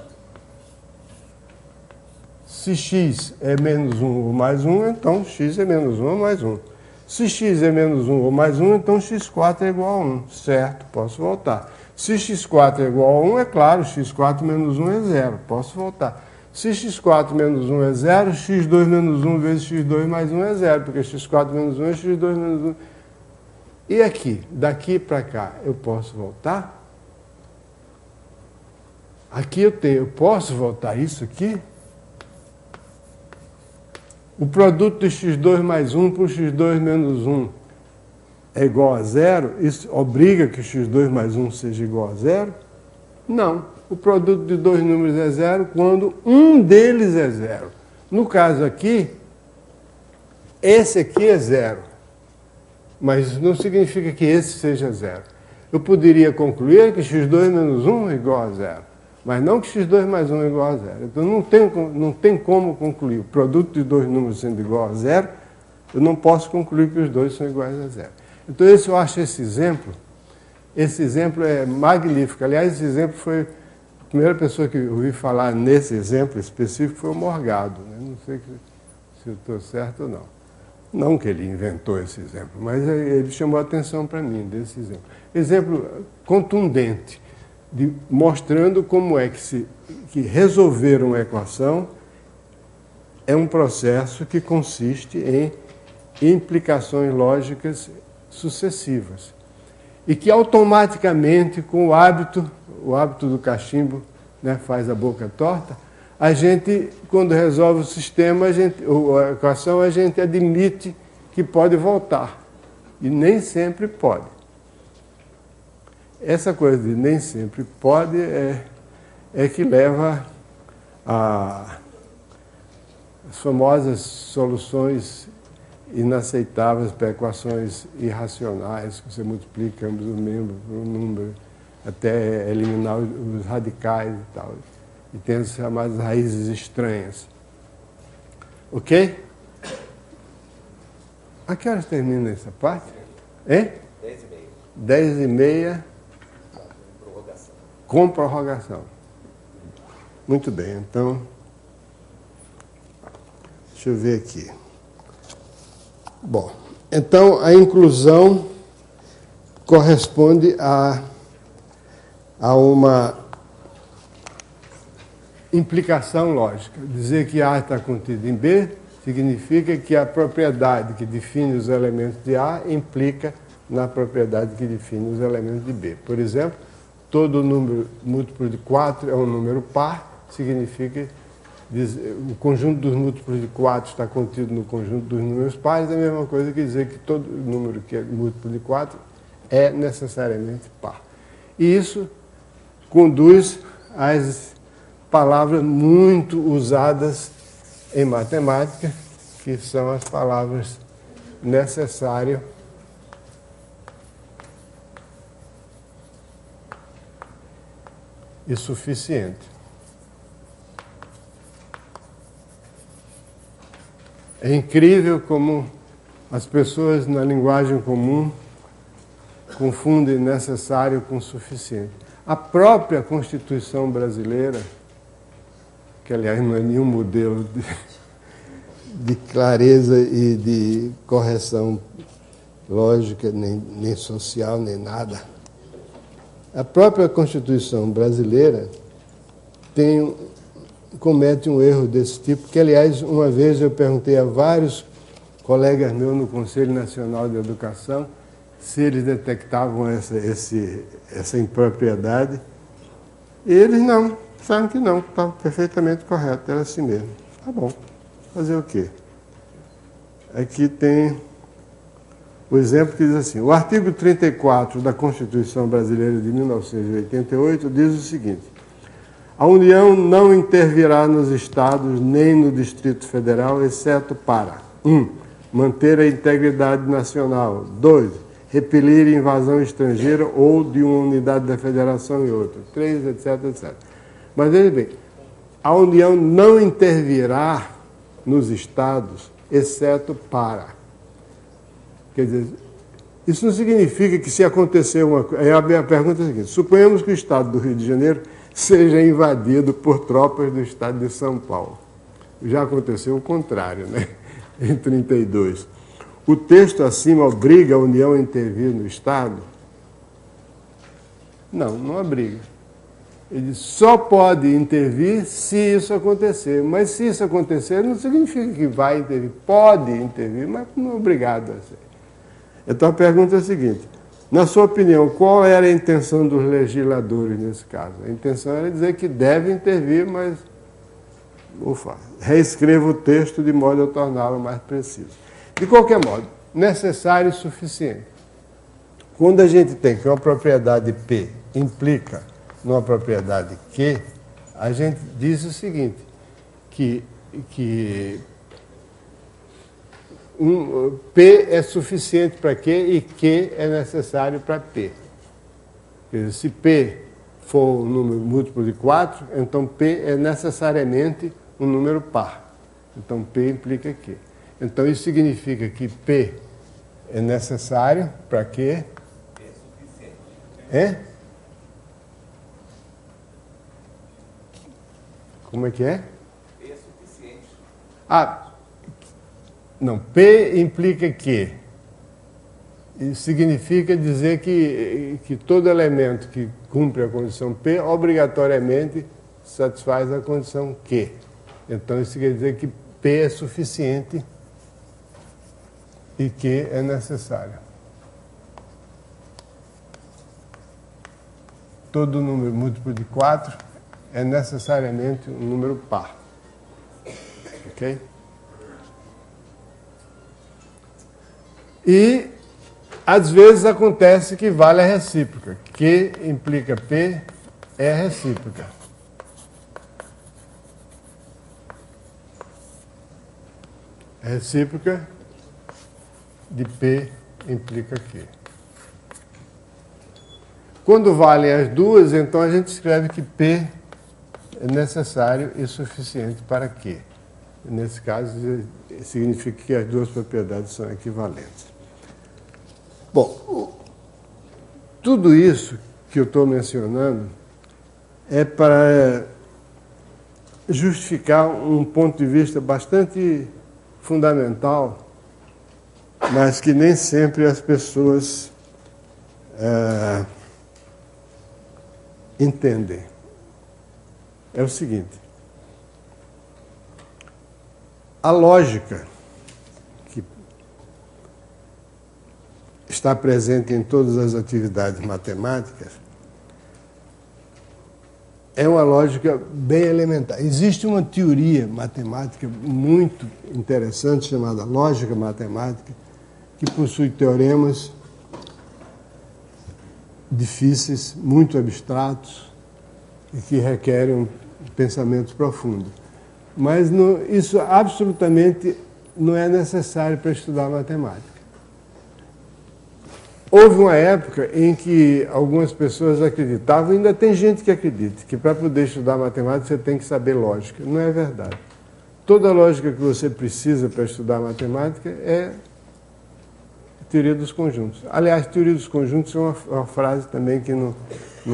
Se x é menos 1 ou mais 1, então x é menos 1 ou mais 1. Se x é menos 1 ou mais 1, então x4 é igual a 1. Certo, posso voltar. Se x4 é igual a 1, é claro, x4 menos 1 é zero. Posso voltar. Se x4 menos 1 é zero, x2 menos 1 vezes x2 mais 1 é zero, porque x4 menos 1 é x2 menos 1. E aqui, daqui para cá, eu posso voltar? Aqui eu posso voltar isso aqui? O produto de x2 mais 1 por x2 menos 1 é igual a zero? Isso obriga que x2 mais 1 seja igual a zero? Não. O produto de dois números é zero quando um deles é zero. No caso aqui, esse aqui é zero. Mas não significa que esse seja zero. Eu poderia concluir que x2 menos 1 é igual a zero. Mas não que x2 mais 1 é igual a zero. Então não tem como concluir. O produto de dois números sendo igual a zero, eu não posso concluir que os dois são iguais a zero. Então eu acho esse exemplo é magnífico. Aliás, esse exemplo foi... A primeira pessoa que eu ouvi falar nesse exemplo específico foi o Morgado. Né? Não sei se eu estou certo ou não. Não que ele inventou esse exemplo, mas ele chamou a atenção para mim desse exemplo. Exemplo contundente, mostrando como é que resolver uma equação é um processo que consiste em implicações lógicas sucessivas. E que automaticamente, com o hábito do cachimbo, né, faz a boca torta, a gente, quando resolve o sistema, a equação, a gente admite que pode voltar. E nem sempre pode. Essa coisa de nem sempre pode é que leva às famosas soluções inaceitáveis para equações irracionais, que você multiplica ambos os membros por um número, até eliminar os radicais e tal. E tem as chamadas raízes estranhas. Ok? A que horas termina essa parte? Hein? 10h30. 10h30. Com prorrogação. Muito bem, então... Deixa eu ver aqui. Bom, então a inclusão corresponde a uma implicação lógica. Dizer que A está contido em B significa que a propriedade que define os elementos de A implica na propriedade que define os elementos de B. Por exemplo, todo número múltiplo de 4 é um número par, significa o conjunto dos múltiplos de 4 está contido no conjunto dos números pares, é a mesma coisa que dizer que todo número que é múltiplo de 4 é necessariamente par. E isso conduz às palavras muito usadas em matemática, que são as palavras necessário e suficiente. É incrível como as pessoas na linguagem comum confundem necessário com suficiente. A própria Constituição brasileira, que aliás não é nenhum modelo de clareza e de correção lógica, nem social, nem nada. A própria Constituição brasileira comete um erro desse tipo, que, aliás, uma vez eu perguntei a vários colegas meus no Conselho Nacional de Educação se eles detectavam essa impropriedade, e eles não, disseram que não, estava perfeitamente correto, era assim mesmo. Tá bom, fazer o quê? Aqui tem o exemplo que diz assim: o artigo 34 da Constituição Brasileira de 1988 diz o seguinte: a União não intervirá nos Estados nem no Distrito Federal, exceto para 1. Manter a integridade nacional. 2. Repelir invasão estrangeira ou de uma unidade da Federação em outra. 3, etc, etc. Mas veja bem, a União não intervirá nos Estados, exceto para. Quer dizer, isso não significa que se acontecer uma coisa... A pergunta é a seguinte: suponhamos que o Estado do Rio de Janeiro seja invadido por tropas do Estado de São Paulo. Já aconteceu o contrário, né? Em 1932. O texto acima obriga a União a intervir no Estado? Não, não obriga. Ele só pode intervir se isso acontecer. Mas se isso acontecer, não significa que vai intervir. Pode intervir, mas não é obrigado a ser. Então a pergunta é a seguinte: na sua opinião, qual era a intenção dos legisladores nesse caso? A intenção era dizer que deve intervir, mas reescreva o texto de modo a torná-lo mais preciso. De qualquer modo, necessário e suficiente. Quando a gente tem que uma propriedade P implica numa propriedade Q, a gente diz o seguinte, que P é suficiente para Q e Q é necessário para P. Quer dizer, se P for um número múltiplo de 4, então P é necessariamente um número par. Então P implica Q. Então isso significa que P é necessário para Q. É suficiente. É? Como é que é? P é suficiente. Não, P implica que. Isso significa dizer que todo elemento que cumpre a condição P obrigatoriamente satisfaz a condição Q. Então isso quer dizer que P é suficiente e Q é necessário. Todo número múltiplo de 4 é necessariamente um número par. Ok? E, às vezes, acontece que vale a recíproca. Q implica P é recíproca. A recíproca de P implica Q. Quando valem as duas, então a gente escreve que P é necessário e suficiente para Q. Nesse caso, significa que as duas propriedades são equivalentes. Bom, tudo isso que eu estou mencionando é para justificar um ponto de vista bastante fundamental, mas que nem sempre as pessoas entendem. É o seguinte: a lógica que está presente em todas as atividades matemáticas é uma lógica bem elementar. Existe uma teoria matemática muito interessante chamada lógica matemática, que possui teoremas difíceis, muito abstratos e que requerem um pensamento profundo. Mas isso absolutamente não é necessário para estudar matemática. Houve uma época em que algumas pessoas acreditavam, ainda tem gente que acredita, que para poder estudar matemática você tem que saber lógica. Não é verdade. Toda a lógica que você precisa para estudar matemática é a teoria dos conjuntos. Aliás, teoria dos conjuntos é uma frase também que não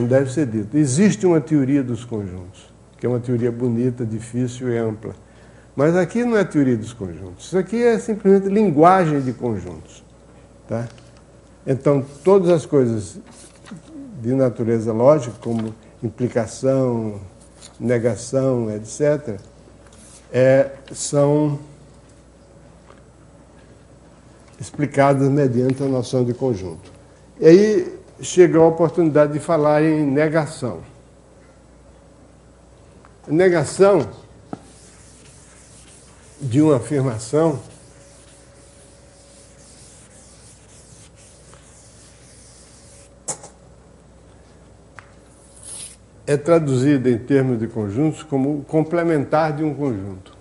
deve ser dita. Existe uma teoria dos conjuntos, que é uma teoria bonita, difícil e ampla. Mas aqui não é teoria dos conjuntos. Isso aqui é simplesmente linguagem de conjuntos. Tá? Então, todas as coisas de natureza lógica, como implicação, negação, etc., são explicadas mediante a noção de conjunto. E aí chegou a oportunidade de falar em negação. Negação de uma afirmação é traduzida em termos de conjuntos como complementar de um conjunto.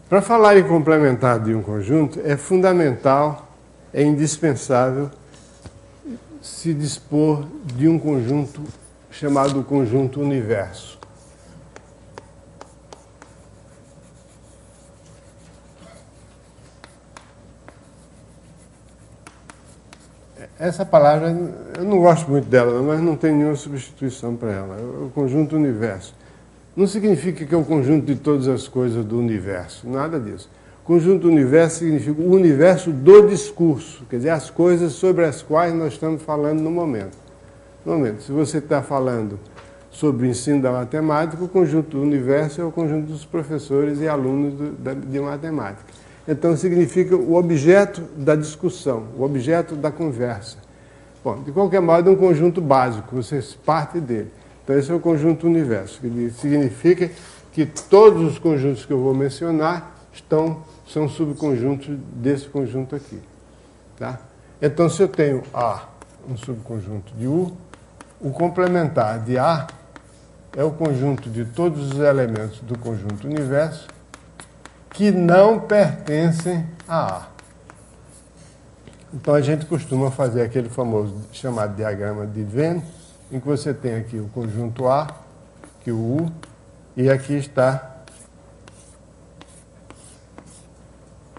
Para falar em complementar de um conjunto, é fundamental, é indispensável se dispor de um conjunto chamado conjunto universo. Essa palavra, eu não gosto muito dela, mas não tem nenhuma substituição para ela. O conjunto universo. Não significa que é o conjunto de todas as coisas do universo, nada disso. Conjunto universo significa o universo do discurso, quer dizer, as coisas sobre as quais nós estamos falando no momento. No momento, se você está falando sobre o ensino da matemática, o conjunto do universo é o conjunto dos professores e alunos de matemática. Então, significa o objeto da discussão, o objeto da conversa. Bom, de qualquer modo, é um conjunto básico, você parte dele. Então, esse é o conjunto universo, que significa que todos os conjuntos que eu vou mencionar são subconjuntos desse conjunto aqui. Tá? Então, se eu tenho A, um subconjunto de U, o complementar de A é o conjunto de todos os elementos do conjunto universo que não pertencem a A. Então, a gente costuma fazer aquele famoso chamado diagrama de Venn, em que você tem aqui o conjunto A, que é o U, e aqui está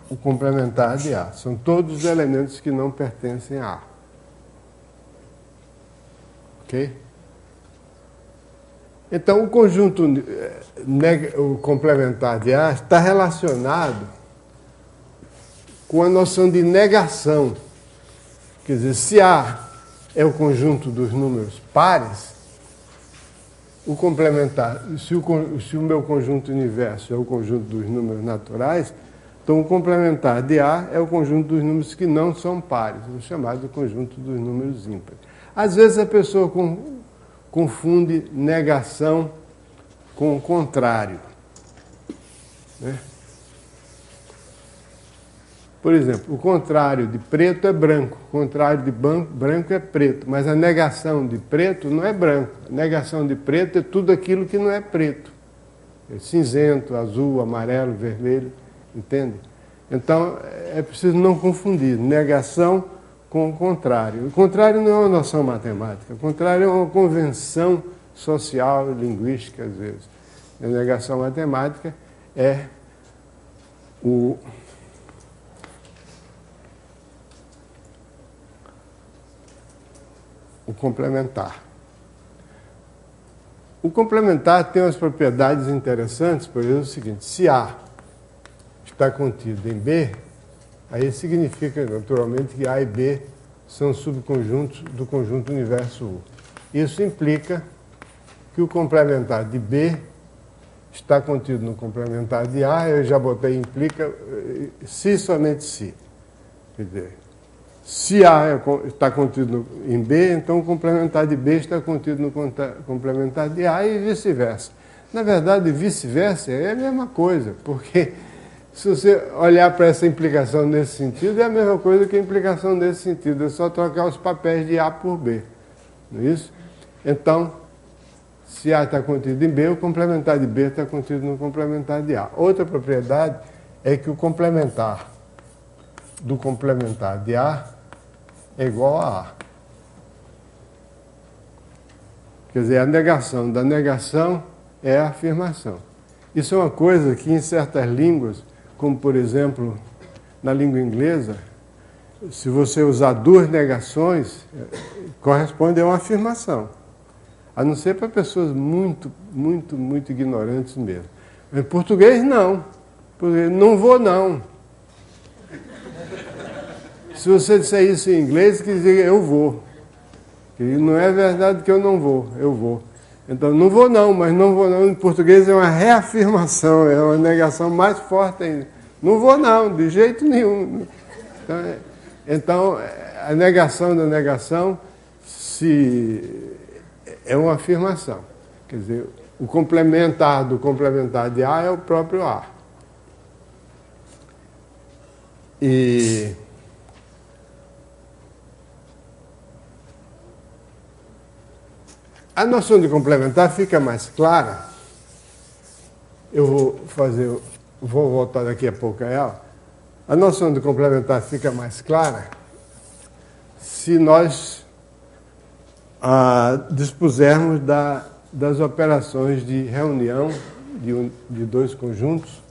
o complementar de A. São todos os elementos que não pertencem a A. Ok? Então, o conjunto, o complementar de A está relacionado com a noção de negação. Quer dizer, se A é o conjunto dos números pares, o complementar, se o meu conjunto universo é o conjunto dos números naturais, então o complementar de A é o conjunto dos números que não são pares, o chamado conjunto dos números ímpares. Às vezes a pessoa confunde negação com o contrário. Né? Por exemplo, o contrário de preto é branco, o contrário de branco é preto, mas a negação de preto não é branco. A negação de preto é tudo aquilo que não é preto. É cinzento, azul, amarelo, vermelho, entende? Então, é preciso não confundir negação com o contrário. O contrário não é uma noção matemática, o contrário é uma convenção social e linguística, às vezes. A negação matemática é o complementar. O complementar tem umas propriedades interessantes, por exemplo, o seguinte: se A está contido em B, aí significa naturalmente que A e B são subconjuntos do conjunto universo U. Isso implica que o complementar de B está contido no complementar de A, eu já botei implica se somente se. Quer dizer, se A está contido em B, então o complementar de B está contido no complementar de A e vice-versa. Na verdade, vice-versa é a mesma coisa, porque se você olhar para essa implicação nesse sentido, é a mesma coisa que a implicação nesse sentido, é só trocar os papéis de A por B. Não é isso? Então, se A está contido em B, o complementar de B está contido no complementar de A. Outra propriedade é que o complementar do complementar de A é igual a A. Quer dizer, a negação da negação é a afirmação. Isso é uma coisa que em certas línguas, como por exemplo na língua inglesa, se você usar duas negações, corresponde a uma afirmação. A não ser para pessoas muito ignorantes mesmo. Em português, não. Porque não vou, não. Se você disser isso em inglês, quer dizer eu vou. E não é verdade que eu não vou, eu vou. Então, não vou não, mas não vou não, em português é uma reafirmação, é uma negação mais forte ainda. Não vou não, de jeito nenhum. Então a negação da negação é uma afirmação. Quer dizer, o complementar do complementar de A é o próprio A. E a noção de complementar fica mais clara. Eu vou voltar daqui a pouco a ela. A noção de complementar fica mais clara se nós dispusermos das operações de reunião de dois conjuntos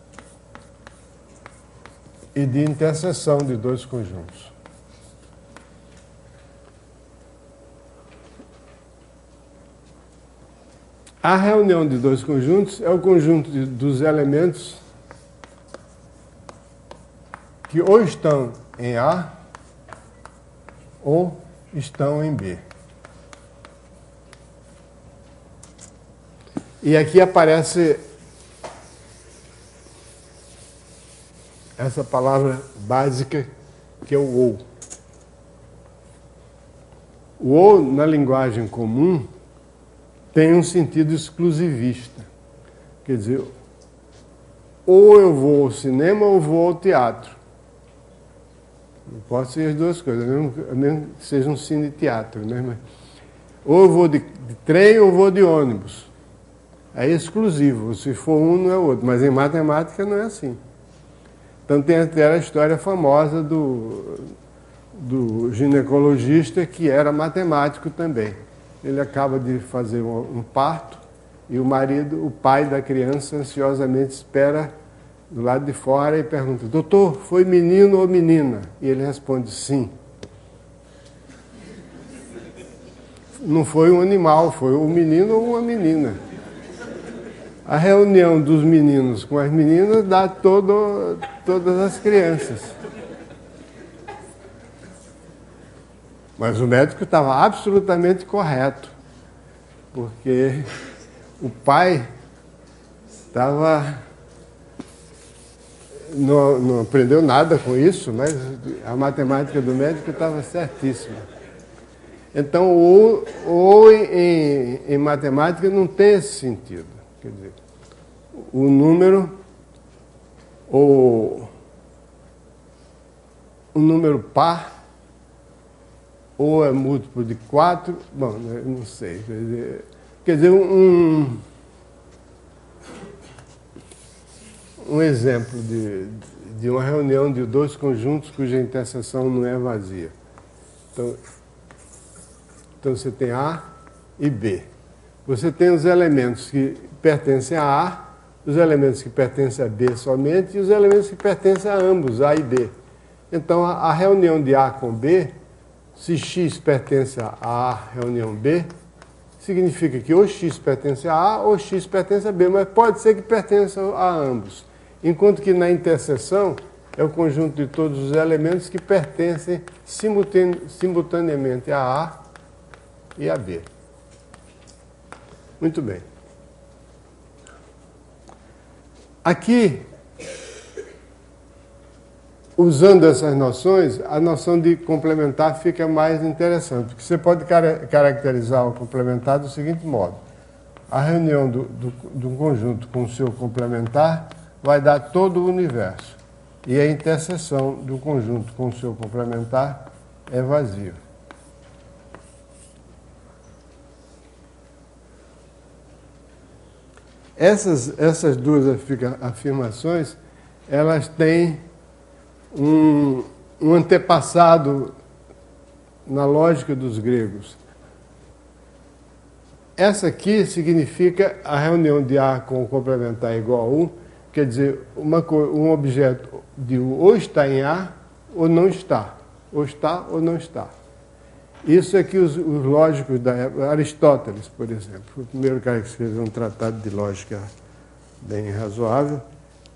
e de interseção de dois conjuntos. A reunião de dois conjuntos é o conjunto dos elementos que ou estão em A ou estão em B. E aqui aparece essa palavra básica que é o ou. O ou, na linguagem comum, tem um sentido exclusivista. Quer dizer, ou eu vou ao cinema ou vou ao teatro. Não pode ser as duas coisas, mesmo que seja um cine-teatro, né? Mas, ou eu vou de trem ou vou de ônibus. É exclusivo, se for um não é outro, mas em matemática não é assim. Então tem até a história famosa do ginecologista que era matemático também. Ele acaba de fazer um parto e o marido, o pai da criança, ansiosamente espera do lado de fora e pergunta: doutor, foi menino ou menina? E ele responde: sim. Não foi um animal, foi um menino ou uma menina. A reunião dos meninos com as meninas dá todas as crianças. Mas o médico estava absolutamente correto, porque o pai não aprendeu nada com isso, mas a matemática do médico estava certíssima. Então, ou em matemática não tem esse sentido. Quer dizer, o número ou um número par, ou é múltiplo de 4, bom, eu não sei. Quer dizer, um exemplo de uma reunião de dois conjuntos cuja interseção não é vazia. Então você tem A e B. Você tem os elementos que pertencem a A, os elementos que pertencem a B somente e os elementos que pertencem a ambos, A e B. Então a reunião de A com B, se X pertence a A reunião B, significa que ou X pertence a A ou X pertence a B, mas pode ser que pertença a ambos. Enquanto que na interseção é o conjunto de todos os elementos que pertencem simultaneamente a A e a B. Muito bem. Aqui, usando essas noções, a noção de complementar fica mais interessante, porque você pode caracterizar o complementar do seguinte modo. A reunião do conjunto com o seu complementar vai dar todo o universo, e a interseção do conjunto com o seu complementar é vazio. Essas duas afirmações, elas têm um antepassado na lógica dos gregos. Essa aqui significa a reunião de A com o complementar igual a 1, quer dizer, um objeto de ou está em A ou não está, ou está ou não está. Isso é que os lógicos da época, Aristóteles, por exemplo, o primeiro cara que escreveu um tratado de lógica bem razoável,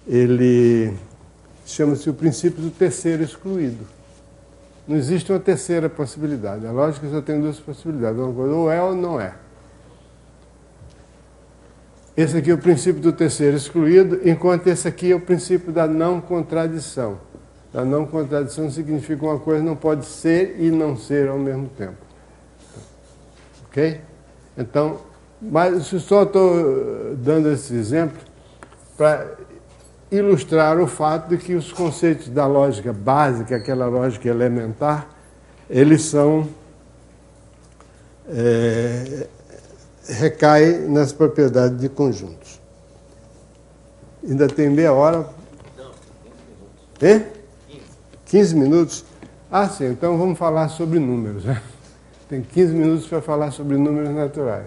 ele chama-se o princípio do terceiro excluído. Não existe uma terceira possibilidade. A lógica só tem duas possibilidades, uma coisa ou é ou não é. Esse aqui é o princípio do terceiro excluído, enquanto esse aqui é o princípio da não contradição. A não contradição significa uma coisa não pode ser e não ser ao mesmo tempo. Ok? Então, mas só estou dando esse exemplo para ilustrar o fato de que os conceitos da lógica básica, aquela lógica elementar, eles são recaem nas propriedades de conjuntos. Ainda tem meia hora? Não, 15 minutos. 15 minutos? Ah, sim, então vamos falar sobre números. Né? Tem 15 minutos para falar sobre números naturais.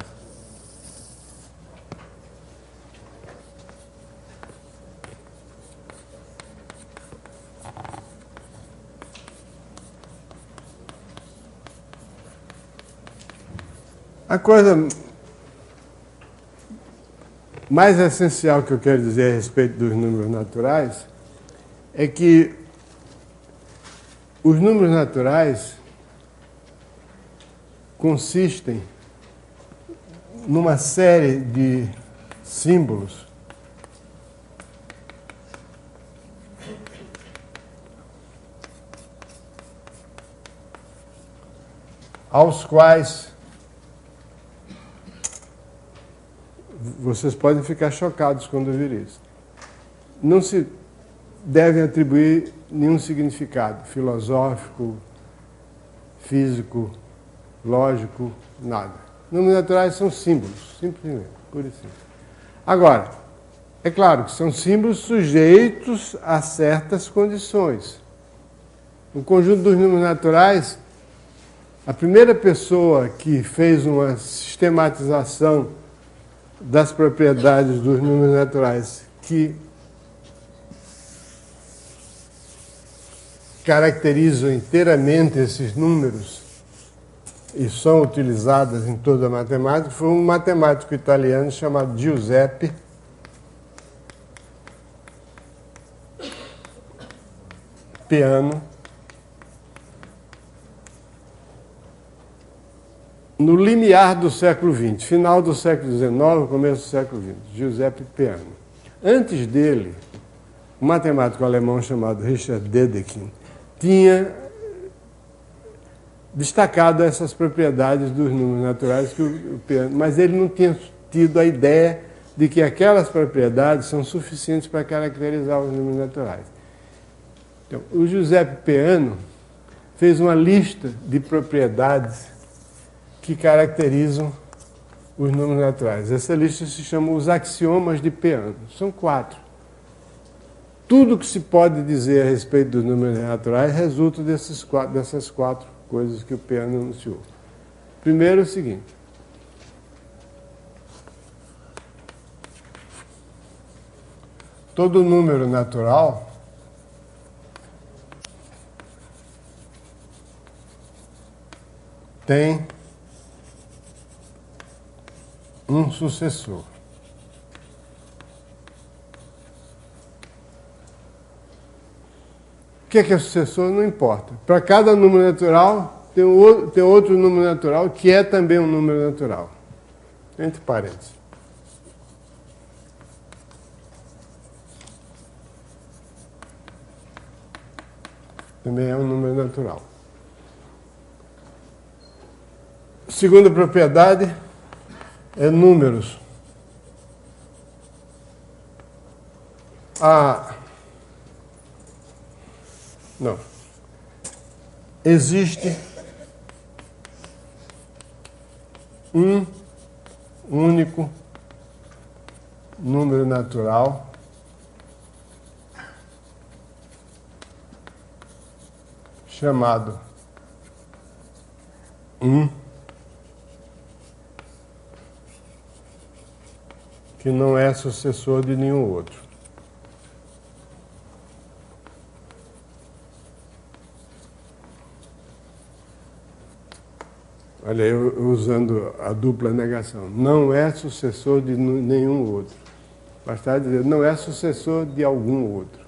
A coisa mais essencial que eu quero dizer a respeito dos números naturais é que os números naturais consistem numa série de símbolos aos quais vocês podem ficar chocados quando ouvir isso. Não se devem atribuir nenhum significado filosófico, físico, lógico, nada. Números naturais são símbolos, simplesmente, pura e simples. Agora, é claro que são símbolos sujeitos a certas condições. No conjunto dos números naturais, a primeira pessoa que fez uma sistematização das propriedades dos números naturais que caracterizam inteiramente esses números e são utilizadas em toda a matemática, foi um matemático italiano chamado Giuseppe Peano, no limiar do século XX, final do século XIX, começo do século XX, Giuseppe Peano. Antes dele, um matemático alemão chamado Richard Dedekind tinha destacado essas propriedades dos números naturais, mas ele não tinha tido a ideia de que aquelas propriedades são suficientes para caracterizar os números naturais. Então, o Giuseppe Peano fez uma lista de propriedades que caracterizam os números naturais. Essa lista se chama os axiomas de Peano. São 4. Tudo que se pode dizer a respeito dos números naturais resulta dessas 4 coisas que o Peano anunciou. Primeiro é o seguinte: todo número natural tem um sucessor. O que é sucessor? Não importa. Para cada número natural, tem outro número natural que é também um número natural. Entre parênteses. Também é um número natural. Segunda propriedade é números. Não. Existe um único número natural chamado 1, que não é sucessor de nenhum outro. Olha, eu usando a dupla negação. Não é sucessor de nenhum outro. Basta dizer, não é sucessor de algum outro.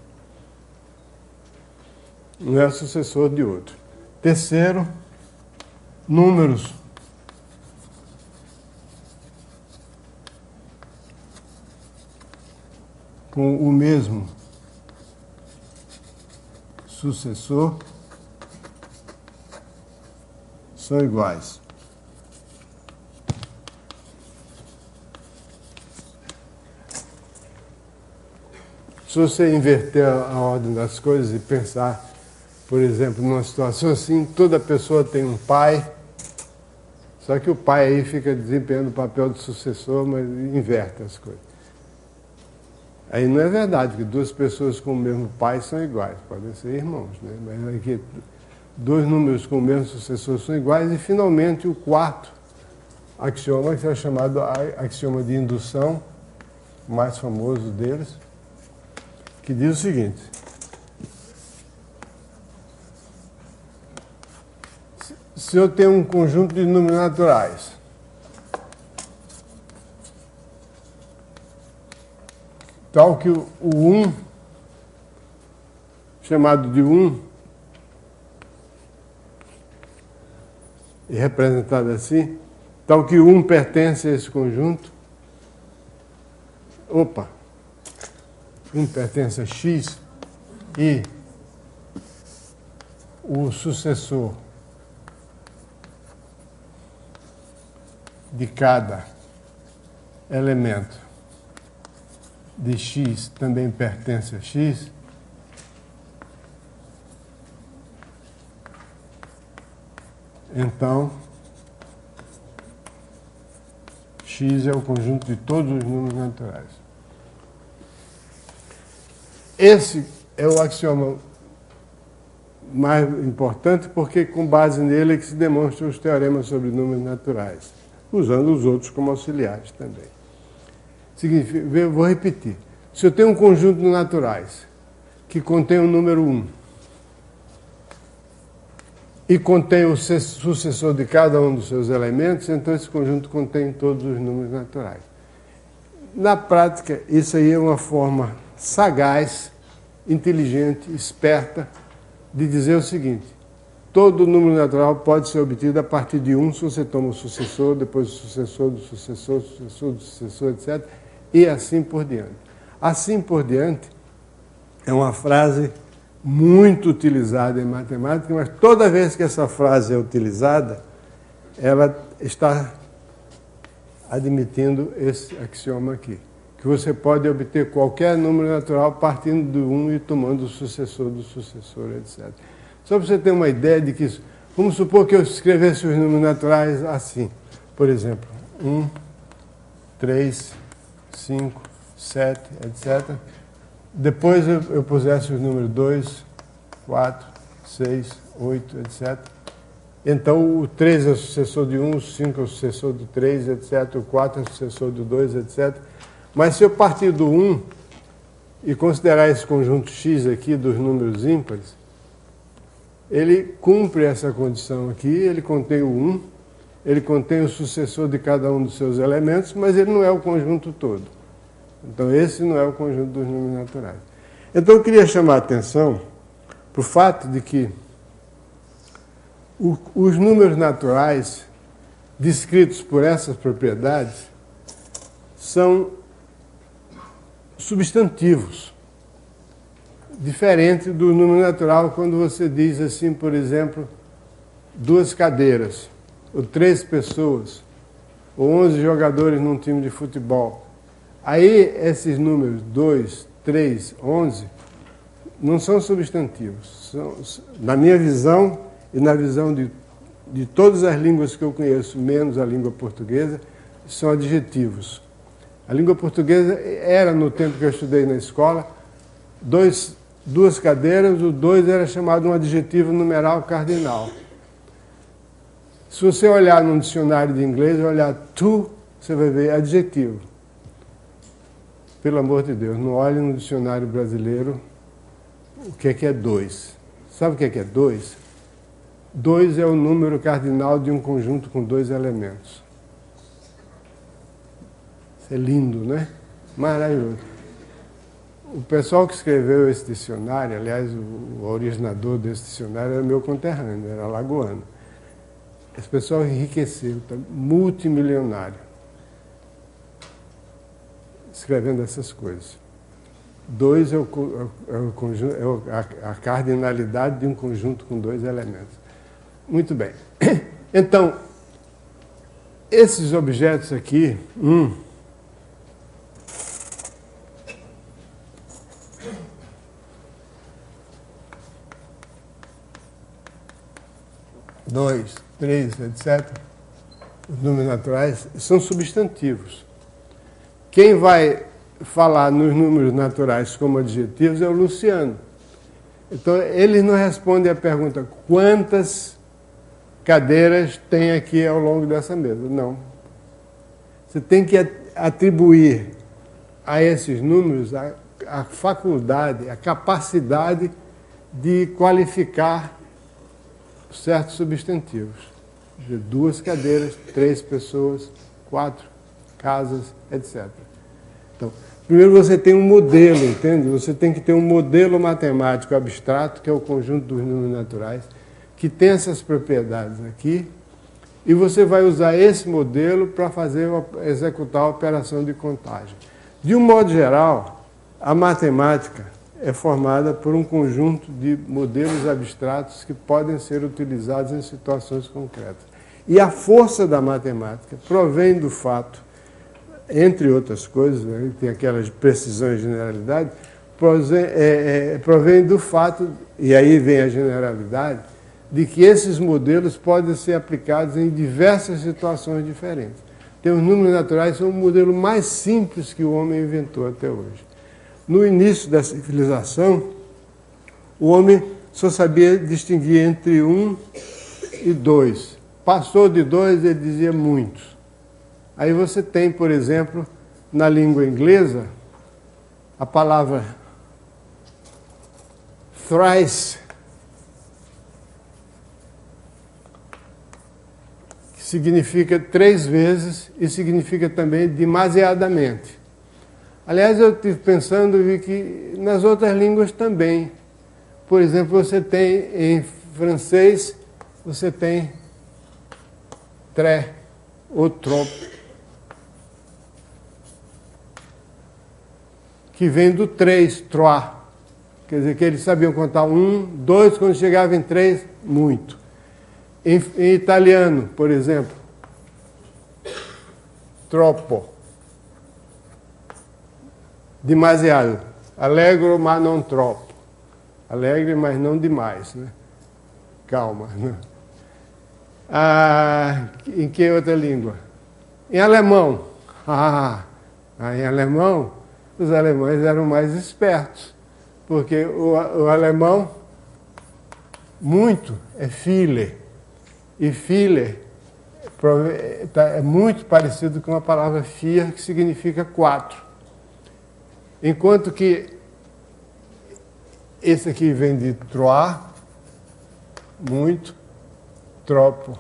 Não é sucessor de outro. Terceiro, números. Com o mesmo sucessor são iguais. Se você inverter a ordem das coisas e pensar, por exemplo, numa situação assim, toda pessoa tem um pai, só que o pai aí fica desempenhando o papel de sucessor, mas inverte as coisas. Aí não é verdade que 2 pessoas com o mesmo pai são iguais, podem ser irmãos, né? Mas aqui 2 números com o mesmo sucessor são iguais, e finalmente o 4º axioma, que é chamado axioma de indução, o mais famoso deles, que diz o seguinte: se eu tenho um conjunto de números naturais tal que o 1, chamado de 1, e representado assim, tal que o 1 pertence a esse conjunto, 1 pertence a X, e o sucessor de cada elemento de X também pertence a X, então X é o conjunto de todos os números naturais. Esse é o axioma mais importante, porque com base nele é que se demonstram os teoremas sobre números naturais, usando os outros como auxiliares também. Significa, vou repetir. Se eu tenho um conjunto de naturais que contém o número 1 e contém o sucessor de cada um dos seus elementos, então esse conjunto contém todos os números naturais. Na prática, isso aí é uma forma sagaz, inteligente, esperta, de dizer o seguinte: todo número natural pode ser obtido a partir de 1, se você toma o sucessor, depois o sucessor do sucessor, o sucessor do sucessor, etc., e assim por diante. Assim por diante é uma frase muito utilizada em matemática, mas toda vez que essa frase é utilizada, ela está admitindo esse axioma aqui, que você pode obter qualquer número natural partindo do 1 e tomando o sucessor do sucessor, etc. Só para você ter uma ideia de que isso... Vamos supor que eu escrevesse os números naturais assim. Por exemplo, 1, 3, 5, 7, etc. Depois eu pusesse os números 2, 4, 6, 8, etc. Então o 3 é o sucessor de 1, o 5 é o sucessor do 3, etc. O 4 é o sucessor do 2, etc. Mas se eu partir do 1 e considerar esse conjunto X aqui dos números ímpares, ele cumpre essa condição aqui, ele contém o 1, ele contém o sucessor de cada um dos seus elementos, mas ele não é o conjunto todo. Então esse não é o conjunto dos números naturais. Então eu queria chamar a atenção para o fato de que os números naturais descritos por essas propriedades são substantivos, diferente do número natural quando você diz assim, por exemplo, 2 cadeiras, ou 3 pessoas, ou 11 jogadores num time de futebol. Aí esses números 2, 3, 11 não são substantivos. Na minha visão e na visão de todas as línguas que eu conheço, menos a língua portuguesa, são adjetivos. A língua portuguesa era, no tempo que eu estudei na escola, 2 cadeiras, o 2 era chamado um adjetivo numeral cardinal. Se você olhar num dicionário de inglês, olhar to, você vai ver adjetivo. Pelo amor de Deus, não olhe no dicionário brasileiro o que é 2. Sabe o que é 2? 2 é o número cardinal de um conjunto com 2 elementos. Isso é lindo, né? Maravilhoso. O pessoal que escreveu esse dicionário, aliás, o originador desse dicionário era meu conterrâneo, era alagoano. Esse pessoal enriqueceu, tá multimilionário, escrevendo essas coisas. 2 é a cardinalidade de um conjunto com 2 elementos. Muito bem. Então, esses objetos aqui, 2, 3, etc., os números naturais, são substantivos. Quem vai falar nos números naturais como adjetivos é o Luciano. Então, ele não responde à pergunta quantas cadeiras tem aqui ao longo dessa mesa. Não. Você tem que atribuir a esses números a faculdade, a capacidade de qualificar certos substantivos. 2 cadeiras, 3 pessoas, 4 casas, etc. Então, primeiro você tem um modelo, entende? Você tem que ter um modelo matemático abstrato, que é o conjunto dos números naturais, que tem essas propriedades aqui, e você vai usar esse modelo para executar a operação de contagem. De um modo geral, a matemática é formada por um conjunto de modelos abstratos que podem ser utilizados em situações concretas. E a força da matemática provém do fato, entre outras coisas, tem aquelas precisões e generalidade, provém do fato, e aí vem a generalidade, de que esses modelos podem ser aplicados em diversas situações diferentes. Então, os números naturais são o modelo mais simples que o homem inventou até hoje. No início da civilização, o homem só sabia distinguir entre 1 e 2. Passou de 2, ele dizia muitos. Aí você tem, por exemplo, na língua inglesa, a palavra thrice, que significa 3 vezes e significa também demasiadamente. Aliás, eu estive pensando e vi que nas outras línguas também. Por exemplo, você tem em francês, você tem très ou trop, que vem do 3, trois. Quer dizer, que eles sabiam contar 1, 2, quando chegava em 3, muito. Em italiano, por exemplo, troppo. demasiado. Allegro, mas non troppo. Alegre, mas não demais, né? Calma. Né? Em que outra língua? Em alemão. Em alemão, os alemães eram mais espertos, porque o alemão, muito, é viele. E viele é muito parecido com a palavra vier, que significa 4. Enquanto que esse aqui vem de trois, muito, troppo,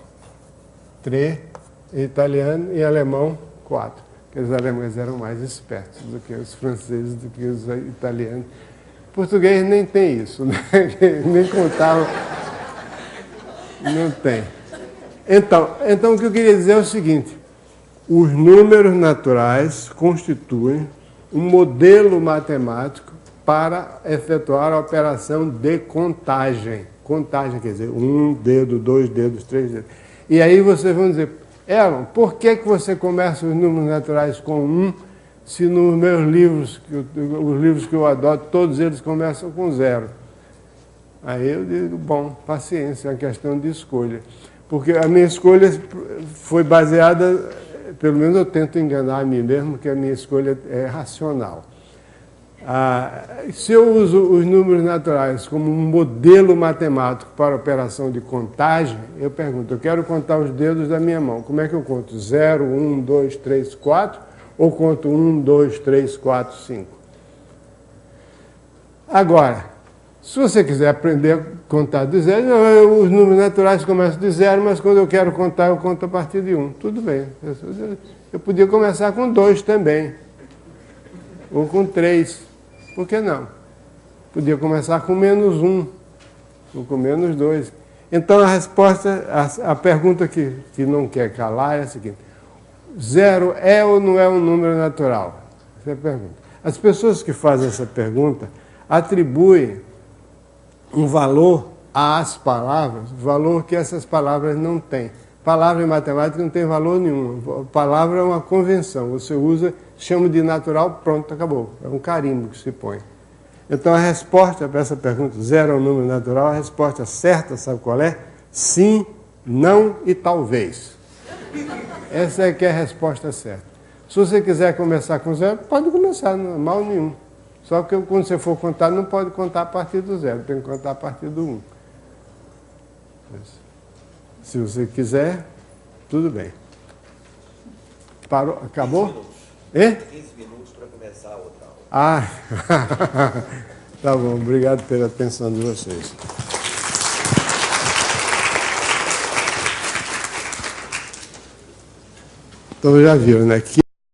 tre, em italiano, e alemão, 4. Porque os alemães eram mais espertos do que os franceses, do que os italianos. Português nem tem isso, né? Nem contava. Não tem. Então, o que eu queria dizer é o seguinte: os números naturais constituem um modelo matemático para efetuar a operação de contagem. Contagem quer dizer 1 dedo, 2 dedos, 3 dedos. E aí vocês vão dizer, Erlon, por que você começa os números naturais com 1, se nos meus livros, os livros que eu adoto, todos eles começam com 0? Aí eu digo, bom, paciência, é uma questão de escolha. Porque a minha escolha foi baseada, pelo menos eu tento enganar a mim mesmo, que a minha escolha é racional. Se eu uso os números naturais como um modelo matemático para a operação de contagem, eu pergunto, eu quero contar os dedos da minha mão. Como é que eu conto? 0, 1, 2, 3, 4? Ou conto 1, 2, 3, 4, 5? Agora, se você quiser aprender a contar de 0, os números naturais começam de 0, mas quando eu quero contar, eu conto a partir de 1. Tudo bem. Eu podia começar com 2 também. Ou com 3. Por que não? Podia começar com -1, ou com -2. Então a resposta, a pergunta que não quer calar é a seguinte: 0 é ou não é um número natural? Essa é a pergunta. As pessoas que fazem essa pergunta atribuem um valor às palavras, valor que essas palavras não têm. Palavra em matemática não tem valor nenhum. Palavra é uma convenção. Você usa, chama de natural, pronto, acabou. É um carimbo que se põe. Então a resposta para essa pergunta, 0 é um número natural, a resposta certa, sabe qual é? Sim, não e talvez. Essa é que é a resposta certa. Se você quiser começar com 0, pode começar, não é mal nenhum. Só que quando você for contar, não pode contar a partir do 0, tem que contar a partir do 1. Se você quiser, tudo bem. Parou? Acabou? 15 minutos. 15 minutos para começar a outra aula. Tá bom. Obrigado pela atenção de vocês. Então já viram, né?